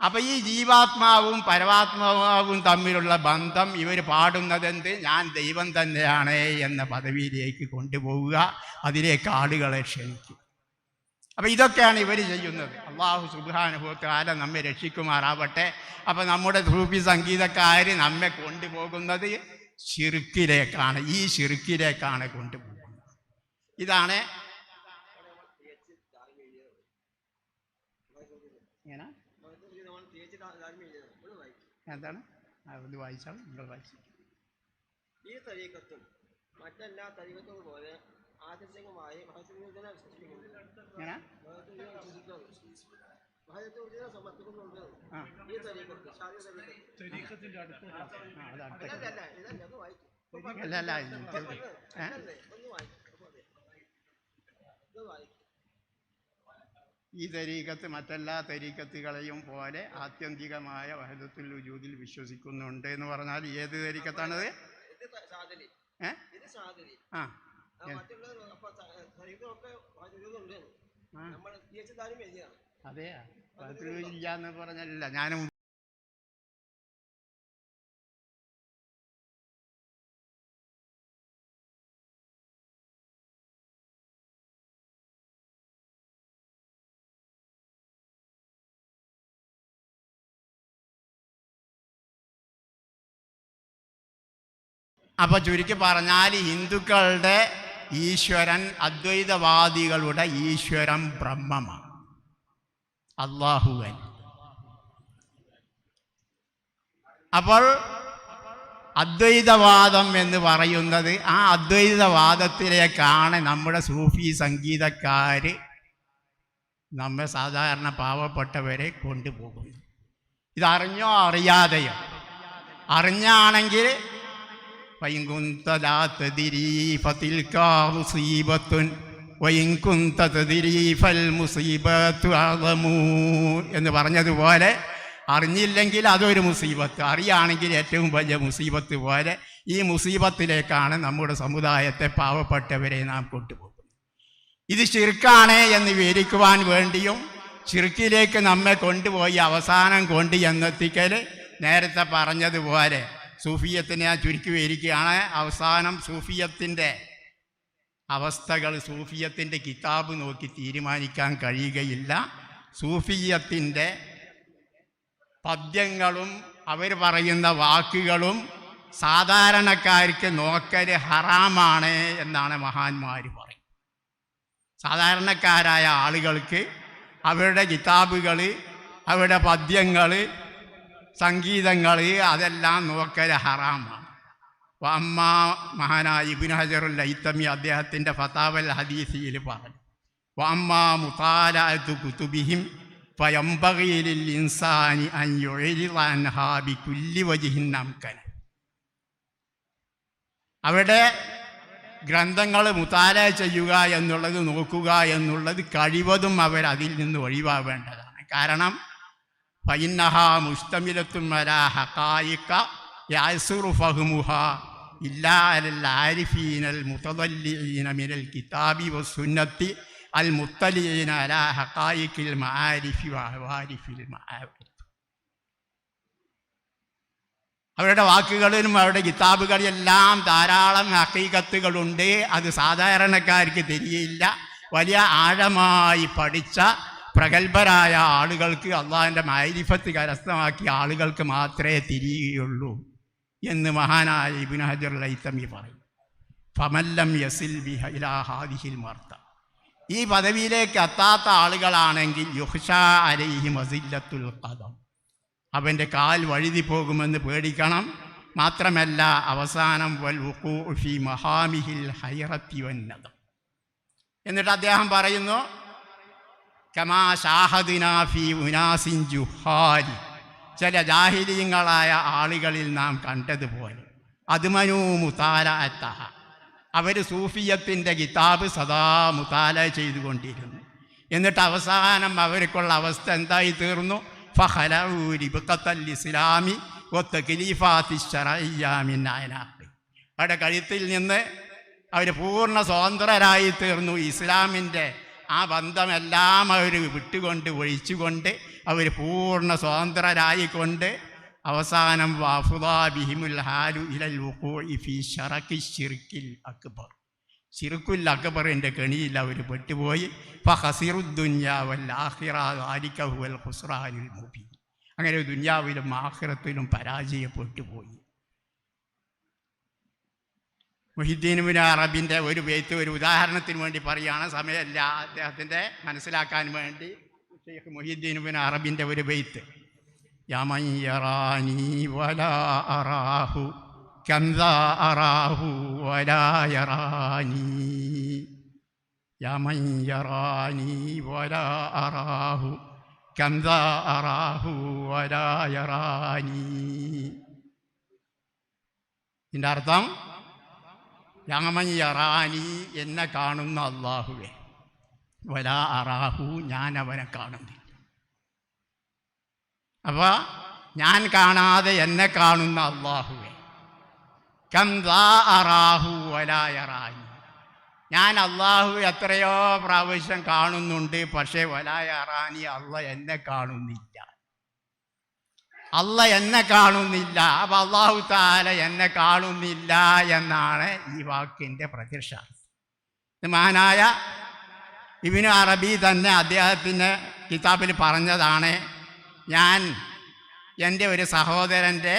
A: അപ്പം ഈ ജീവാത്മാവും പരമാത്മാവും തമ്മിലുള്ള ബന്ധം ഇവർ പാടുന്നതെന്ത്, ഞാൻ ദൈവം തന്നെയാണ് എന്ന പദവിയിലേക്ക് കൊണ്ടുപോവുക, അതിലേക്ക് ആളുകളെ ക്ഷണിക്കും. അപ്പം ഇതൊക്കെയാണ് ഇവർ ചെയ്യുന്നത്. അല്ലാഹു സുബ്ഹാനഹു വ തആല നമ്മെ രക്ഷിക്കുമാറാവട്ടെ. അപ്പം നമ്മുടെ സൂഫി സംഗീതക്കാർ നമ്മെ കൊണ്ടുപോകുന്നത് ശിർക്കിലേക്കാണ്. ഈ ശിർക്കിലേക്കാണ് കൊണ്ടുപോകുന്നത്. ഇതാണ് എന്താണ് അത് വായിച്ചാൽ നിങ്ങൾ വായിച്ചു.
B: ഈ തരീഖത്തും മറ്റെല്ലാ തരീഖത്തും പോലെ ആത്യന്തികമായി സമർപ്പിക്കുന്നുണ്ട്. ഈ തരീഖത്ത്
A: തരീഖത്തിന്റെ അടുത്ത് അല്ലല്ല
B: അല്ലേ ഒന്ന് വായിക്കും ഇത് വായിക്കും.
A: ഈ തരീക്കത്ത് മറ്റെല്ലാ തരീക്കത്തുകളെയും പോലെ ആത്യന്തികമായ വഹദത്തുൽ വജൂദിൽ വിശ്വസിക്കുന്നുണ്ട് എന്ന് പറഞ്ഞാൽ ഏത് തരീക്കത്താണത്?
B: ഇത് സാദലി, ഇത് സാദലി.
A: ആ
B: മറ്റുള്ളത് അപ്പൊ തരീക്കത്തൊക്കെ ഉണ്ട്. നമ്മൾ താനും എഴുതിയാണ്.
A: അതെ, വഹദത്തുൽ വജൂദ് ഇല്ല എന്ന് പറഞ്ഞല്ല ഞാനും. അപ്പൊ ചുരുക്കി പറഞ്ഞാൽ ഹിന്ദുക്കളുടെ ഈശ്വരൻ അദ്വൈതവാദികളുടെ ഈശ്വരൻ ബ്രഹ്മമാണ്, അല്ലാഹുവൻ. അപ്പോൾ അദ്വൈതവാദം എന്ന് പറയുന്നത് ആ അദ്വൈതവാദത്തിലേക്കാണ് നമ്മുടെ സൂഫി സംഗീതക്കാർ നമ്മെ സാധാരണ പാവപ്പെട്ടവരെ കൊണ്ടുപോകുന്നത്. ഇതറിഞ്ഞോ അറിയാതെയോ? അറിഞ്ഞാണെങ്കിൽ എന്ന് പറഞ്ഞതുപോലെ അറിഞ്ഞില്ലെങ്കിൽ അതൊരു മുസീബത്ത്, അറിയുകയാണെങ്കിൽ ഏറ്റവും വലിയ മുസീബത്ത് പോലെ ഈ മുസീബത്തിലേക്കാണ് നമ്മുടെ സമുദായത്തെ പാവപ്പെട്ടവരെ നാം കൊണ്ടുപോകുന്നത്. ഇത് ശിർക്കാണ് എന്ന് വിവരിക്കുവാൻ വേണ്ടിയും ശിർക്കിലേക്ക് നമ്മെ കൊണ്ടുപോയി അവസാനം കൊണ്ട് എന്നെത്തിക്കൽ നേരത്തെ പറഞ്ഞതുപോലെ സൂഫിയത്തിനെ ഞാൻ ചുരുക്കി വിവരിക്കുകയാണ്. അവസാനം സൂഫിയത്തിൻ്റെ അവസ്ഥകൾ സൂഫിയത്തിൻ്റെ കിതാബ് നോക്കി തീരുമാനിക്കാൻ കഴിയുകയില്ല. സൂഫിയത്തിൻ്റെ പദ്യങ്ങളും അവർ പറയുന്ന വാക്കുകളും സാധാരണക്കാർക്ക് നോക്കൽ ഹറാമാണ് എന്നാണ് മഹാന്മാർ പറയും. സാധാരണക്കാരായ ആളുകൾക്ക് അവരുടെ കിതാബുകൾ, അവരുടെ പദ്യങ്ങൾ, സംഗീതങ്ങൾ അതെല്ലാം നോക്കൽ ഹറാമാണ്. അമ്മ മഹാനായ ഇബ്നു ഹജറുൽ ഹൈതമി അദ്ദേഹത്തിൻ്റെ ഫതാവൽ ഹദീസിൽ പറഞ്ഞു, വഅമ്മ മുതാലഅതു കുതുബിഹിം ഫയംബഗി ലിൽ ഇൻസാനി അൻ യുഇരിദ അൻഹാ ബികുല്ലി വജ്ഹിൻ അംകന. അവരുടെ ഗ്രന്ഥങ്ങൾ മുതാല ചെയ്യുക എന്നുള്ളത്, നോക്കുക എന്നുള്ളത് കഴിവതും അവരതിൽ നിന്ന് ഒഴിവാവേണ്ടതാണ്. കാരണം ഫഇന്നഹാ മുസ്തമിലത്തുൻ അലാ ഹഖായിഖ യഅ്സുറു ഫഹ്മുഹാ ഇല്ലാ അലൽ ആരിഫീനൽ മുതദല്ലിഈന മിനൽ കിതാബി വസ്സുന്നത്തി അൽ മുത്തലിഈന അലാ ഹഖായിഖിൽ മആരിഫി വഅവാരിഫിൽ മആരിഫ്. അവരുടെ വാക്കുകളിലും അവരുടെ കിതാബുകളിലെല്ലാം ധാരാളം ഹഖീഖത്തുകളുണ്ട്. അത് സാധാരണക്കാർക്ക് തിരിയില്ല. വലിയ ആഴമായി പഠിച്ച പ്രഗത്ഭരായ ആളുകൾക്ക്, അള്ളാഹിൻ്റെ മഅരിഫത്ത് കരസ്ഥമാക്കിയ ആളുകൾക്ക് മാത്രമേ തിരിയുകയുള്ളൂ എന്ന് മഹാനായ ഇബ്നു ഹജറുൽ ഹൈതമി പറയും. ഫമല്ലം യസിൽ ബിഹ ഇലാ ഹാദിഹിൽ മർത്ത, ഈ പദവിയിലേക്ക് എത്താത്ത ആളുകളാണെങ്കിൽ യുഹ്ഷാ അലൈഹി മസില്ലത്തുൽ ഖദം, അവൻ്റെ കാൽ വഴുതി പോകുമെന്ന് പേടിക്കണം. മാത്രമല്ല അവസാനം വൽ വുഖൂഉ ഫീ മഹാമിഹിൽ ഹൈറത്തി വന്നദം. എന്നിട്ട് അദ്ദേഹം പറയുന്നു, കമാ ഷാഹദിനാ ഫീ ഉനാസിൻ ജുഹാലി, ചില ജാഹിലീങ്ങളായ ആളുകളിൽ നാം കണ്ടതുപോലെ, അദ്മനൂ മുതാലഅത്തഹ, അവർ സൂഫിയത്തിൻ്റെ കിതാബ് സദാ മുതാല ചെയ്തുകൊണ്ടിരുന്നു. എന്നിട്ട് അവസാനം അവർക്കുള്ള അവസ്ഥ എന്തായി തീർന്നു? ഫഖലഊ റിബ്ഖത്തൽ ഇസ്ലാമി വത്തഖലീഫാത്തി ശറഇയ്യ മിൻ അനാഖി, അവരുടെ കഴുത്തിൽ നിന്ന് അവർ പൂർണ്ണ സ്വതന്ത്രരായി തീർന്നു. ഇസ്ലാമിൻ്റെ ആ ബന്ധമെല്ലാം അവർ വിട്ടുകൊണ്ട് ഒഴിച്ചുകൊണ്ട് അവർ പൂർണ്ണ സ്വതന്ത്രരായിക്കൊണ്ട് അവസാനം വാഫുദാ ബിഹിമുൽ ഹാലു ഇലൽ വുഖൂഇ ഫീ ശറഖി ശിർക്കിൽ അക്ബർ, ശിർക്കുൽ അക്ബറിൻ്റെ കെണിയിൽ അവർ പെട്ടുപോയി. ഫഖസിറുദ്ദുനിയ വൽ ആഖിറ ദാലിക ഹുവൽ ഖുസ്റാനുൽ മുബീൻ, അങ്ങനെ ദുനിയാവിലും ആഖിറത്തിലും പരാജയപ്പെട്ടുപോയി. മുഹിദ്ദീൻ ഇബ്നു അറബിൻ്റെ ഒരു ബൈത്ത് ഒരു ഉദാഹരണത്തിന് വേണ്ടി പറയുകയാണ്, സമയമല്ല അദ്ദേഹത്തിൻ്റെ മനസ്സിലാക്കാൻ വേണ്ടി. ഷെയ്ഖ് മുഹിദ്ദീൻ ഇബ്നു അറബിൻ്റെ ഒരു ബൈത്ത്, യമൻ യറാനി വലാ അറാഹു കംദാ അറാഹു വലാ യറാനി, യമൻ യറാനി വലാ അറാഹു കംദാ അറാഹു വലാ യറാനി. ഇതിൻ്റെ അർത്ഥം യമൻ യറാനി, എന്നെ കാണുന്ന അള്ളാഹുവേ, വലാ അറാഹു, ഞാൻ അവനെ കാണുന്നില്ല. അപ്പോൾ ഞാൻ കാണാതെ എന്നെ കാണുന്ന അള്ളാഹുവേ, കം ദാ അറാഹു വലാ യറാനി, ഞാൻ അള്ളാഹു എത്രയോ പ്രാവശ്യം കാണുന്നുണ്ട്, പക്ഷേ വലാ യറാനി, അള്ള എന്നെ കാണുന്നില്ല. അള്ള എന്നെ കാണുന്നില്ല. അപ്പം അള്ളാഹു തആല എന്നെ കാണുന്നില്ല എന്നാണ് ഈ വാക്കിൻ്റെ പ്രത്യക്ഷാർത്ഥം. മഹാനായ ഇബ്നു അറബി തന്നെ അദ്ദേഹത്തിൻ്റെ കിതാബിൽ പറഞ്ഞതാണ്, ഞാൻ എൻ്റെ ഒരു സഹോദരൻ്റെ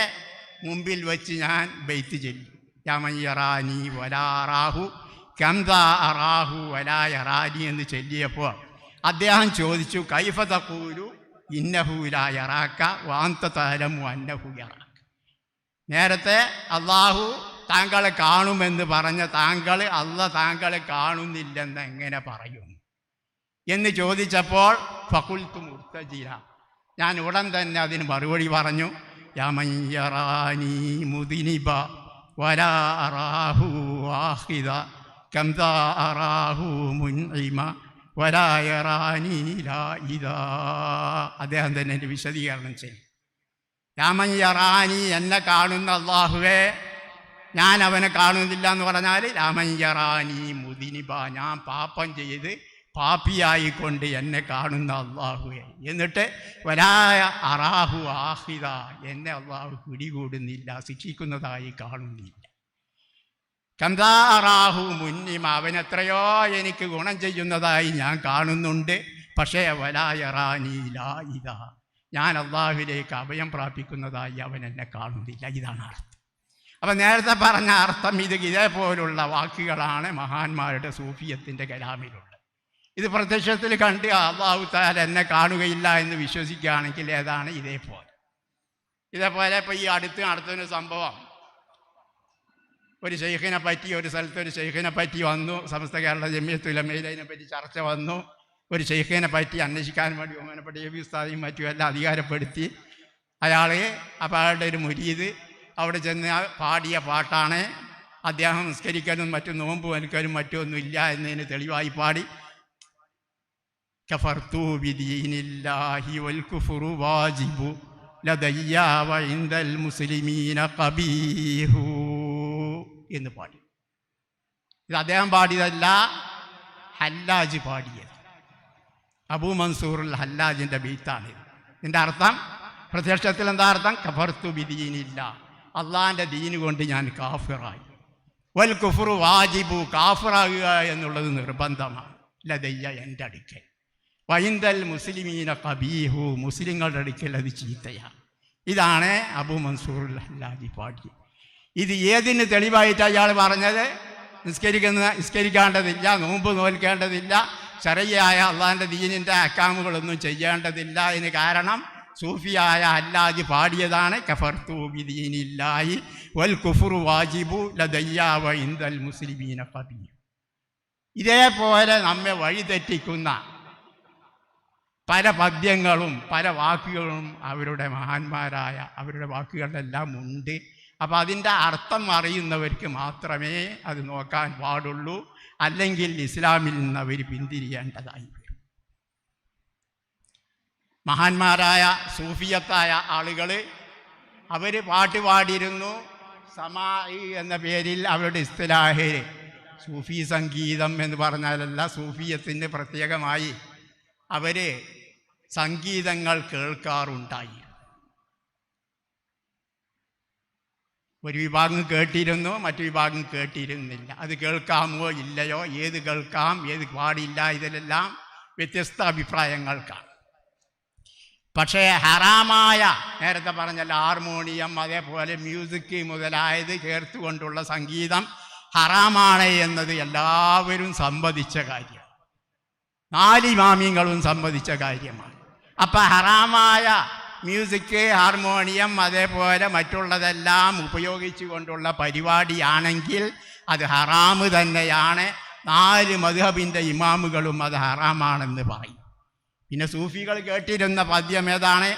A: മുമ്പിൽ വെച്ച് ഞാൻ ബൈത്ത് ചൊല്ലി, യമൻ യറാനി വലാ അറാഹു കം ദാ അറാഹു വലാ യറാനി എന്ന് ചൊല്ലിയപ്പോൾ അദ്ദേഹം ചോദിച്ചു, കൈഫ തഖൂലു ഇന്നഹു ലാ യറാക വഅൻത തഅലമു അന്നഹു യറാക. നേരത്തെ അള്ളാഹു താങ്കളെ കാണുമെന്ന് പറഞ്ഞ താങ്കൾ അള്ള താങ്കളെ കാണുന്നില്ലെന്ന് എങ്ങനെ പറയുന്നു എന്ന് ചോദിച്ചപ്പോൾ ഫഖുൽതു മുർതജില, ഞാൻ ഉടൻ തന്നെ അതിന് മറുപടി പറഞ്ഞു, യമൻ യറാനി മുദിനിബ വലാ അറാഹു വാഹിദ കം ദാ അറാഹു മുൻഇമ വലാ യറാനി ലാഇദാ. അദ്ദേഹം തന്നെ എൻ്റെ വിശദീകരണം ചെയ്യും. യമൻ യറാനി, എന്നെ കാണുന്ന അള്ളാഹുവേ, ഞാൻ അവനെ കാണുന്നില്ല എന്ന് പറഞ്ഞാൽ യമൻ യറാനി മുദിനിബ, ഞാൻ പാപം ചെയ്ത് പാപിയായിക്കൊണ്ട് എന്നെ കാണുന്ന അള്ളാഹുവെ, എന്നിട്ട് വലാ അറാഹു ആഹിദ, എന്നെ അള്ളാഹു പിടികൂടുന്നില്ല, ശിക്ഷിക്കുന്നതായി കാണുന്നില്ല. കന്താ അറാഹു മുന്നിമ, അവനെത്രയോ എനിക്ക് ഗുണം ചെയ്യുന്നതായി ഞാൻ കാണുന്നുണ്ട്, പക്ഷേ വലാ യറാനി ലാഇദ, ഞാൻ അള്ളാഹുവിലേക്ക് അഭയം പ്രാപിക്കുന്നതായി അവൻ എന്നെ കാണുന്നില്ല. ഇതാണ് അർത്ഥം. അപ്പം നേരത്തെ പറഞ്ഞ അർത്ഥം ഇതേപോലുള്ള വാക്കുകളാണ് മഹാന്മാരുടെ സൂഫിയത്തിൻ്റെ കലാമിലുള്ളത്. ഇത് പ്രത്യക്ഷത്തിൽ കണ്ട് അല്ലാഹു തആല എന്നെ കാണുകയില്ല എന്ന് വിശ്വസിക്കുകയാണെങ്കിൽ ഏതാണ് ഇതേപോലെ ഇപ്പോൾ ഈ അടുത്തൊരു സംഭവം, ഒരു ശൈഖിനെ പറ്റി ഒരു സ്ഥലത്ത് ഒരു ശൈഖിനെ പറ്റി വന്നു, സമസ്ത കേരള ജമിയത്തുൽ ഉലമയിൽ അതിനെപ്പറ്റി ചർച്ച വന്നു. ഒരു ശൈഖിനെ പറ്റി അന്വേഷിക്കാൻ വേണ്ടി ബഹുമാനപ്പെട്ട എ പി ഉസ്താദിയും മറ്റുമെല്ലാം അധികാരപ്പെടുത്തി. അപ്പോൾ അയാളുടെ ഒരു മുരീദ് അവിടെ ചെന്ന് പാടിയ പാട്ടാണ്. അദ്ദേഹം നിസ്കരിക്കലും മറ്റും നോമ്പ് വലിക്കലും മറ്റൊന്നും ഇല്ല എന്നതിന് തെളിവായി പാടി, കഫർതു ബിദീനില്ലാഹി വൽ കുഫ്റു വാജിബു ലദയ്യ വഇൻദൽ മുസ്ലിമീന ഖബീഹു എന്ന് പാടി. ഇത് അദ്ദേഹം പാടിയതല്ല, ഹല്ലാജ് പാടിയത്. അബൂ മൻസൂറുൽ ഹല്ലാജിൻ്റെ ബീത്താണിത്. ഇതിൻ്റെ അർത്ഥം പ്രത്യക്ഷത്തിൽ എന്താ അർത്ഥം? കഫർതു ബിദീനില്ല, അള്ളാഹിൻ്റെ ദീന് കൊണ്ട് ഞാൻ കാഫിറായി. വൽ കുഫ്റു വാജിബു, കാഫിറാകുക എന്നുള്ളത് നിർബന്ധമാണ്. ലദയ്യ, എൻ്റെ അടുക്കൽ. വഇൻദൽ മുസ്ലിമീന ഖബീഹു, മുസ്ലിങ്ങളുടെ അടുക്കൽ അത് ചീത്തയാണ്. ഇതാണ് അബൂ മൻസൂറുൽ ഹല്ലാജി പാടിയത്. ഇത് ഏതിന് തെളിവായിട്ട് അയാൾ പറഞ്ഞത്? നിസ്കരിക്കേണ്ടതില്ല, നോമ്പ് നോൽക്കേണ്ടതില്ല, ശരയ്യായ അള്ളാഹിൻ്റെ ദീനിൻ്റെ അഹ്കാമുകളൊന്നും ചെയ്യേണ്ടതില്ല. ഇതിന് കാരണം സൂഫിയായ ഹല്ലാജ് പാടിയതാണ്, കഫർതു ബിദീനില്ലാഹി വൽ കുഫ്റു വാജിബു ലദയ്യ വഇൻദൽ മുസ്ലിമീന ഖബീഹു. ഇതേപോലെ നമ്മെ വഴിതെറ്റിക്കുന്ന പല പദ്യങ്ങളും പല വാക്കുകളും അവരുടെ മഹാന്മാരായ അവരുടെ വാക്കുകളിലെല്ലാം ഉണ്ട്. അപ്പോൾ അതിൻ്റെ അർത്ഥം അറിയുന്നവർക്ക് മാത്രമേ അത് നോക്കാൻ പാടുള്ളൂ, അല്ലെങ്കിൽ ഇസ്ലാമിൽ നിന്ന് അവർ പിന്തിരിയേണ്ടതായി വരും. മഹാന്മാരായ സൂഫിയത്തായ ആളുകൾ അവർ പാട്ട് പാടിയിരുന്നു. സമാഇ എന്ന പേരിൽ അവരുടെ ഇസ്തിലാഹിൽ സൂഫി സംഗീതം എന്ന് പറഞ്ഞാലല്ല, സൂഫിയത്തിന് പ്രത്യേകമായി അവർ സംഗീതങ്ങൾ കേൾക്കാറുണ്ടായി. ഒരു വിഭാഗം കേട്ടിരുന്നു, മറ്റു വിഭാഗം കേട്ടിരുന്നില്ല. അത് കേൾക്കാമോ ഇല്ലയോ, ഏത് കേൾക്കാം ഏത് പാടില്ല, ഇതിലെല്ലാം വ്യത്യസ്ത അഭിപ്രായങ്ങൾക്കാണ്. പക്ഷേ ഹറാമായ, നേരത്തെ പറഞ്ഞല്ല, ഹാർമോണിയം അതേപോലെ മ്യൂസിക് മുതലായത് ചേർത്തുകൊണ്ടുള്ള സംഗീതം ഹറാമാണ് എന്നത് എല്ലാവരും സമ്മതിച്ച കാര്യമാണ്. 4 ഇമാമിങ്ങളും സമ്മതിച്ച കാര്യമാണ്. അപ്പം ഹറാമായ മ്യൂസിക്, ഹാർമോണിയം അതേപോലെ മറ്റുള്ളതെല്ലാം ഉപയോഗിച്ചു കൊണ്ടുള്ള പരിപാടിയാണെങ്കിൽ അത് ഹറാമ് തന്നെയാണ്. 4 മദ്ഹബിൻ്റെ ഇമാമുകളും അത് ഹറാമാണെന്ന് പറയും. പിന്നെ സൂഫികൾ കേട്ടിരുന്ന പദ്യം ഏതാണ്?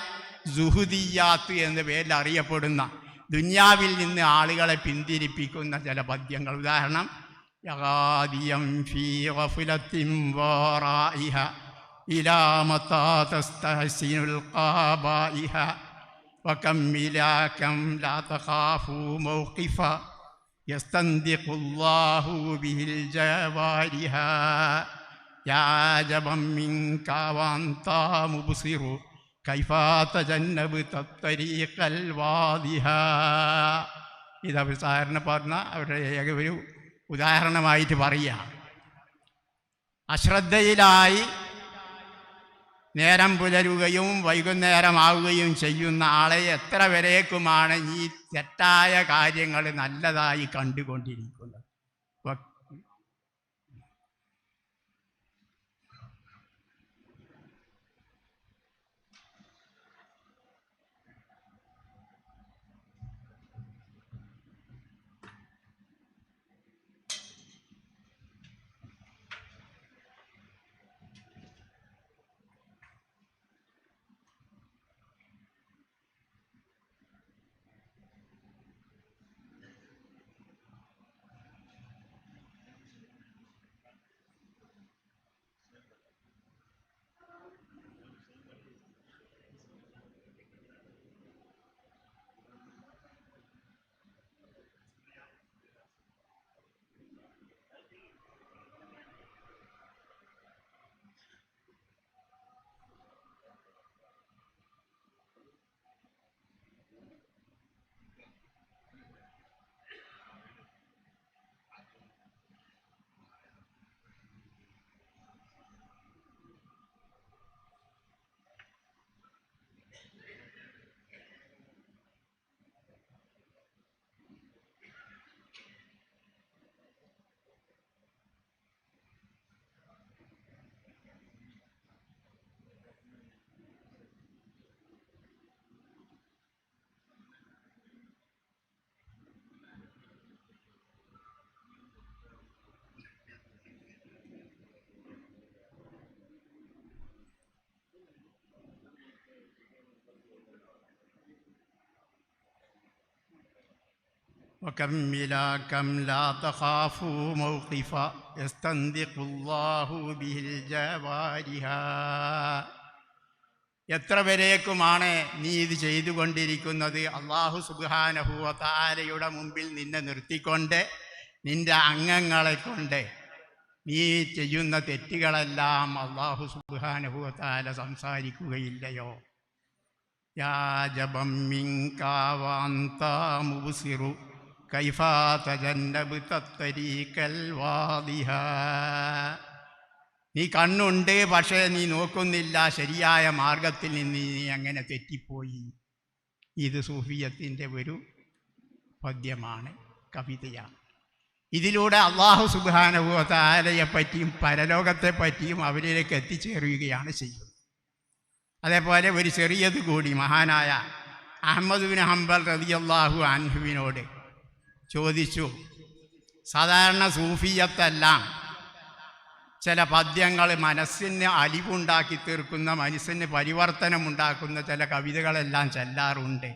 A: സുഹുദിയാത്ത് എന്ന പേരിൽ അറിയപ്പെടുന്ന ദുന്യാവിൽ നിന്ന് ആളുകളെ പിന്തിരിപ്പിക്കുന്ന ചില പദ്യങ്ങൾ. ഉദാഹരണം يغاديا في غفلة ورائها إلى متى تستحسن القبائها وكم ملاكم لا تخافوا موقفا يستنطق الله به الجوارها يا عجبا منك وأنت مبصر كيف تجنبت الطريق الواضحا. ഇത് സാറിന് പറഞ്ഞ അവരുടെ ഒരു ഉദാഹരണമായിട്ട് പറയുക. അശ്രദ്ധയിലായി നേരം പുലരുകയും വൈകുന്നേരമാവുകയും ചെയ്യുന്ന ആളെ എത്ര വരേക്കുമാണ് ഈ തെറ്റായ കാര്യങ്ങൾ നല്ലതായി കണ്ടുകൊണ്ടിരിക്കുന്നത്? وكم ملاكم لا تخافوا موقفا يستنطق الله به الجوارها. എത്ര വരേക്കുമാണ് നീ ഇത് ചെയ്തുകൊണ്ടിരിക്കുന്നത്? അള്ളാഹു സുബ്ഹാനഹു വ തആലയുടെ മുമ്പിൽ നിന്നെ നിർത്തിക്കൊണ്ട് നിന്റെ അംഗങ്ങളെ കൊണ്ട് നീ ചെയ്യുന്ന തെറ്റുകളെല്ലാം അള്ളാഹു സുബ്ഹാനഹു വ തആല സംസാരിക്കുകയില്ലയോ? യാ ജബം മിൻക വഅൻത മുബ്സിറു കൈഫ തജന്നബത തരീഖൽ വാദിഹാ. നീ കണ്ണുണ്ട്, പക്ഷേ നീ നോക്കുന്നില്ല, ശരിയായ മാർഗത്തിൽ നിന്ന് നീ അങ്ങനെ തെറ്റിപ്പോയി. ഇത് സൂഫിയത്തിൻ്റെ ഒരു പദ്യമാണ്, കവിതയാണ്. ഇതിലൂടെ അള്ളാഹു സുബ്ഹാനഹു വ തആലയെ പറ്റിയും പരലോകത്തെ പറ്റിയും അവരിലേക്ക് എത്തിച്ചേരുകയാണ് ചെയ്യുന്നത്. അതേപോലെ ഒരു ചെറിയത് കൂടി മഹാനായ അഹ്മദ് ബിൻ ഹംബൽ റളിയല്ലാഹു അൻഹുവിനോട് ചോദിച്ചു. സാധാരണ സൂഫിയത്തെല്ലാം ചില പദ്യങ്ങൾ മനസ്സിന് അലിവുണ്ടാക്കി തീർക്കുന്ന, മനസ്സിന് പരിവർത്തനമുണ്ടാക്കുന്ന ചില കവിതകളെല്ലാം ചെല്ലാറുണ്ട്.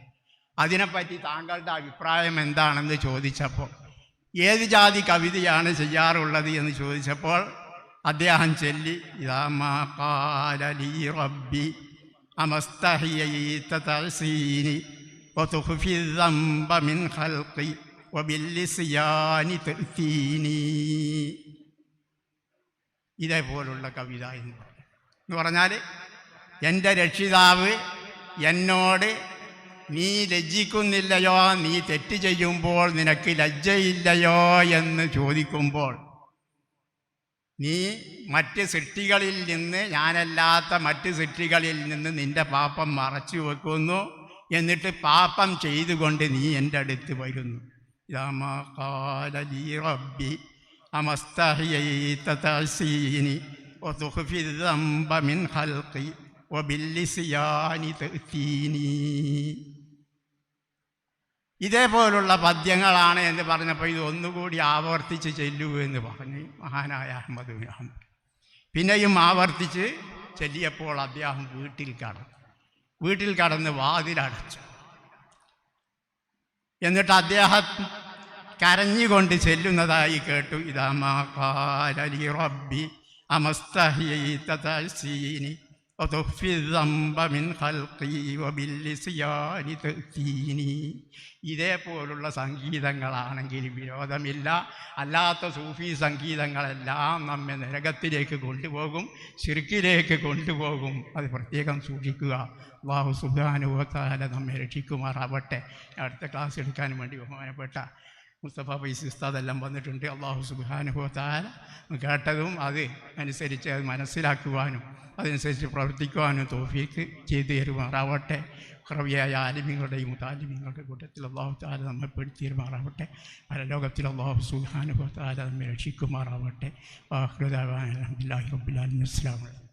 A: അതിനെപ്പറ്റി താങ്കളുടെ അഭിപ്രായം എന്താണെന്ന് ചോദിച്ചപ്പോൾ, ഏത് ജാതി കവിതയാണ് ചെയ്യാറുള്ളത് എന്ന് ചോദിച്ചപ്പോൾ അദ്ദേഹം ചൊല്ലി, ഇദാ മാ ഖാല ലീ റബ്ബി അമസ്തഹിയൈത തഅസീനി വതുഖ്ഫി ദംബ മിൻ ഖൽഖി വബില്ലിസ്യാനി തഅതീനി. ഇതേപോലുള്ള കവിത എന്ന് പറഞ്ഞാൽ, എൻ്റെ രക്ഷിതാവ് എന്നോട് നീ ലജ്ജിക്കുന്നില്ലയോ, നീ തെറ്റ് ചെയ്യുമ്പോൾ നിനക്ക് ലജ്ജയില്ലയോ എന്ന് ചോദിക്കുമ്പോൾ, നീ മറ്റ് സൃഷ്ടികളിൽ നിന്ന്, ഞാനല്ലാത്ത മറ്റ് സൃഷ്ടികളിൽ നിന്ന് നിൻ്റെ പാപം മറച്ചു വെക്കുന്നു, എന്നിട്ട് പാപം ചെയ്തുകൊണ്ട് നീ എൻ്റെ അടുത്ത് വരുന്നു. യാ മാ ഖാല ലീ റബ്ബി അമസ്തഹിയൈത തഅസീനി വതുഖ്ഫി ദംബ മിൻ ഖൽഖി വബില്ലിസ്യാനി തഅതീനി. ഇതേപോലുള്ള പദ്യങ്ങളാണ് എന്ന് പറഞ്ഞപ്പോൾ ഇത് ഒന്നുകൂടി ആവർത്തിച്ച് ചെല്ലൂ എന്ന് പറഞ്ഞ് മഹാനായ അഹ്മദ് ബിൻ ഹംബൽ പിന്നെയും ആവർത്തിച്ച് ചെല്ലിയപ്പോൾ അദ്ദേഹം വീട്ടിൽ കടന്ന് വാതിലടച്ചു. എന്നിട്ട് അദ്ദേഹം കരഞ്ഞുകൊണ്ട് ചെല്ലുന്നതായി കേട്ടു. ഇദാ മാ ഖാല ലി റബ്ബി അമസ്തഹീത തഅ്സീനി വതുഖ്ഫി ദംബ മിൻ ഖൽഖി വബില്ലിസ്യാനി തഅ്തീനി. ഇതേപോലുള്ള സംഗീതങ്ങളാണെങ്കിൽ വിരോധമില്ല. അല്ലാത്ത സൂഫി സംഗീതങ്ങളെല്ലാം നമ്മെ നരകത്തിലേക്ക് കൊണ്ടുപോകും, ശിർക്കിലേക്ക് കൊണ്ടുപോകും. അത് പ്രത്യേകം സൂക്ഷിക്കുക. അല്ലാഹു സുബ്ഹാനഹു വ തആല നമ്മെ രക്ഷിക്കുമാറാവട്ടെ. അടുത്ത ക്ലാസ് എടുക്കാൻ വേണ്ടി ബഹുമാനപ്പെട്ട മുസ്തഫ ഫൈസി ഉസ്താദെല്ലാം വന്നിട്ടുണ്ട്. അല്ലാഹു സുബ്ഹാനഹു വ തആല കേട്ടതും അത് അനുസരിച്ച് അത് മനസ്സിലാക്കുവാനും അതനുസരിച്ച് പ്രവർത്തിക്കുവാനും തൗഫീക്ക് ചെയ്തു തരുമാറാവട്ടെ. ഖറവിയായ ആലിമീങ്ങളുടെയും മുതാലിമീങ്ങളുടെ കൂട്ടത്തിൽ അല്ലാഹു തആല നമ്മെ പെടുത്തിരുമാറാവട്ടെ. പരലോകത്തിൽ അല്ലാഹു സുബ്ഹാനഹു വ തആല നമ്മെ രക്ഷിക്കുമാറാവട്ടെ. ആഖിറു ദഅവാനാ അൽഹംദുലില്ലാഹി റബ്ബിൽ ആലമീൻ. അസ്സലാമു അലൈക്കും.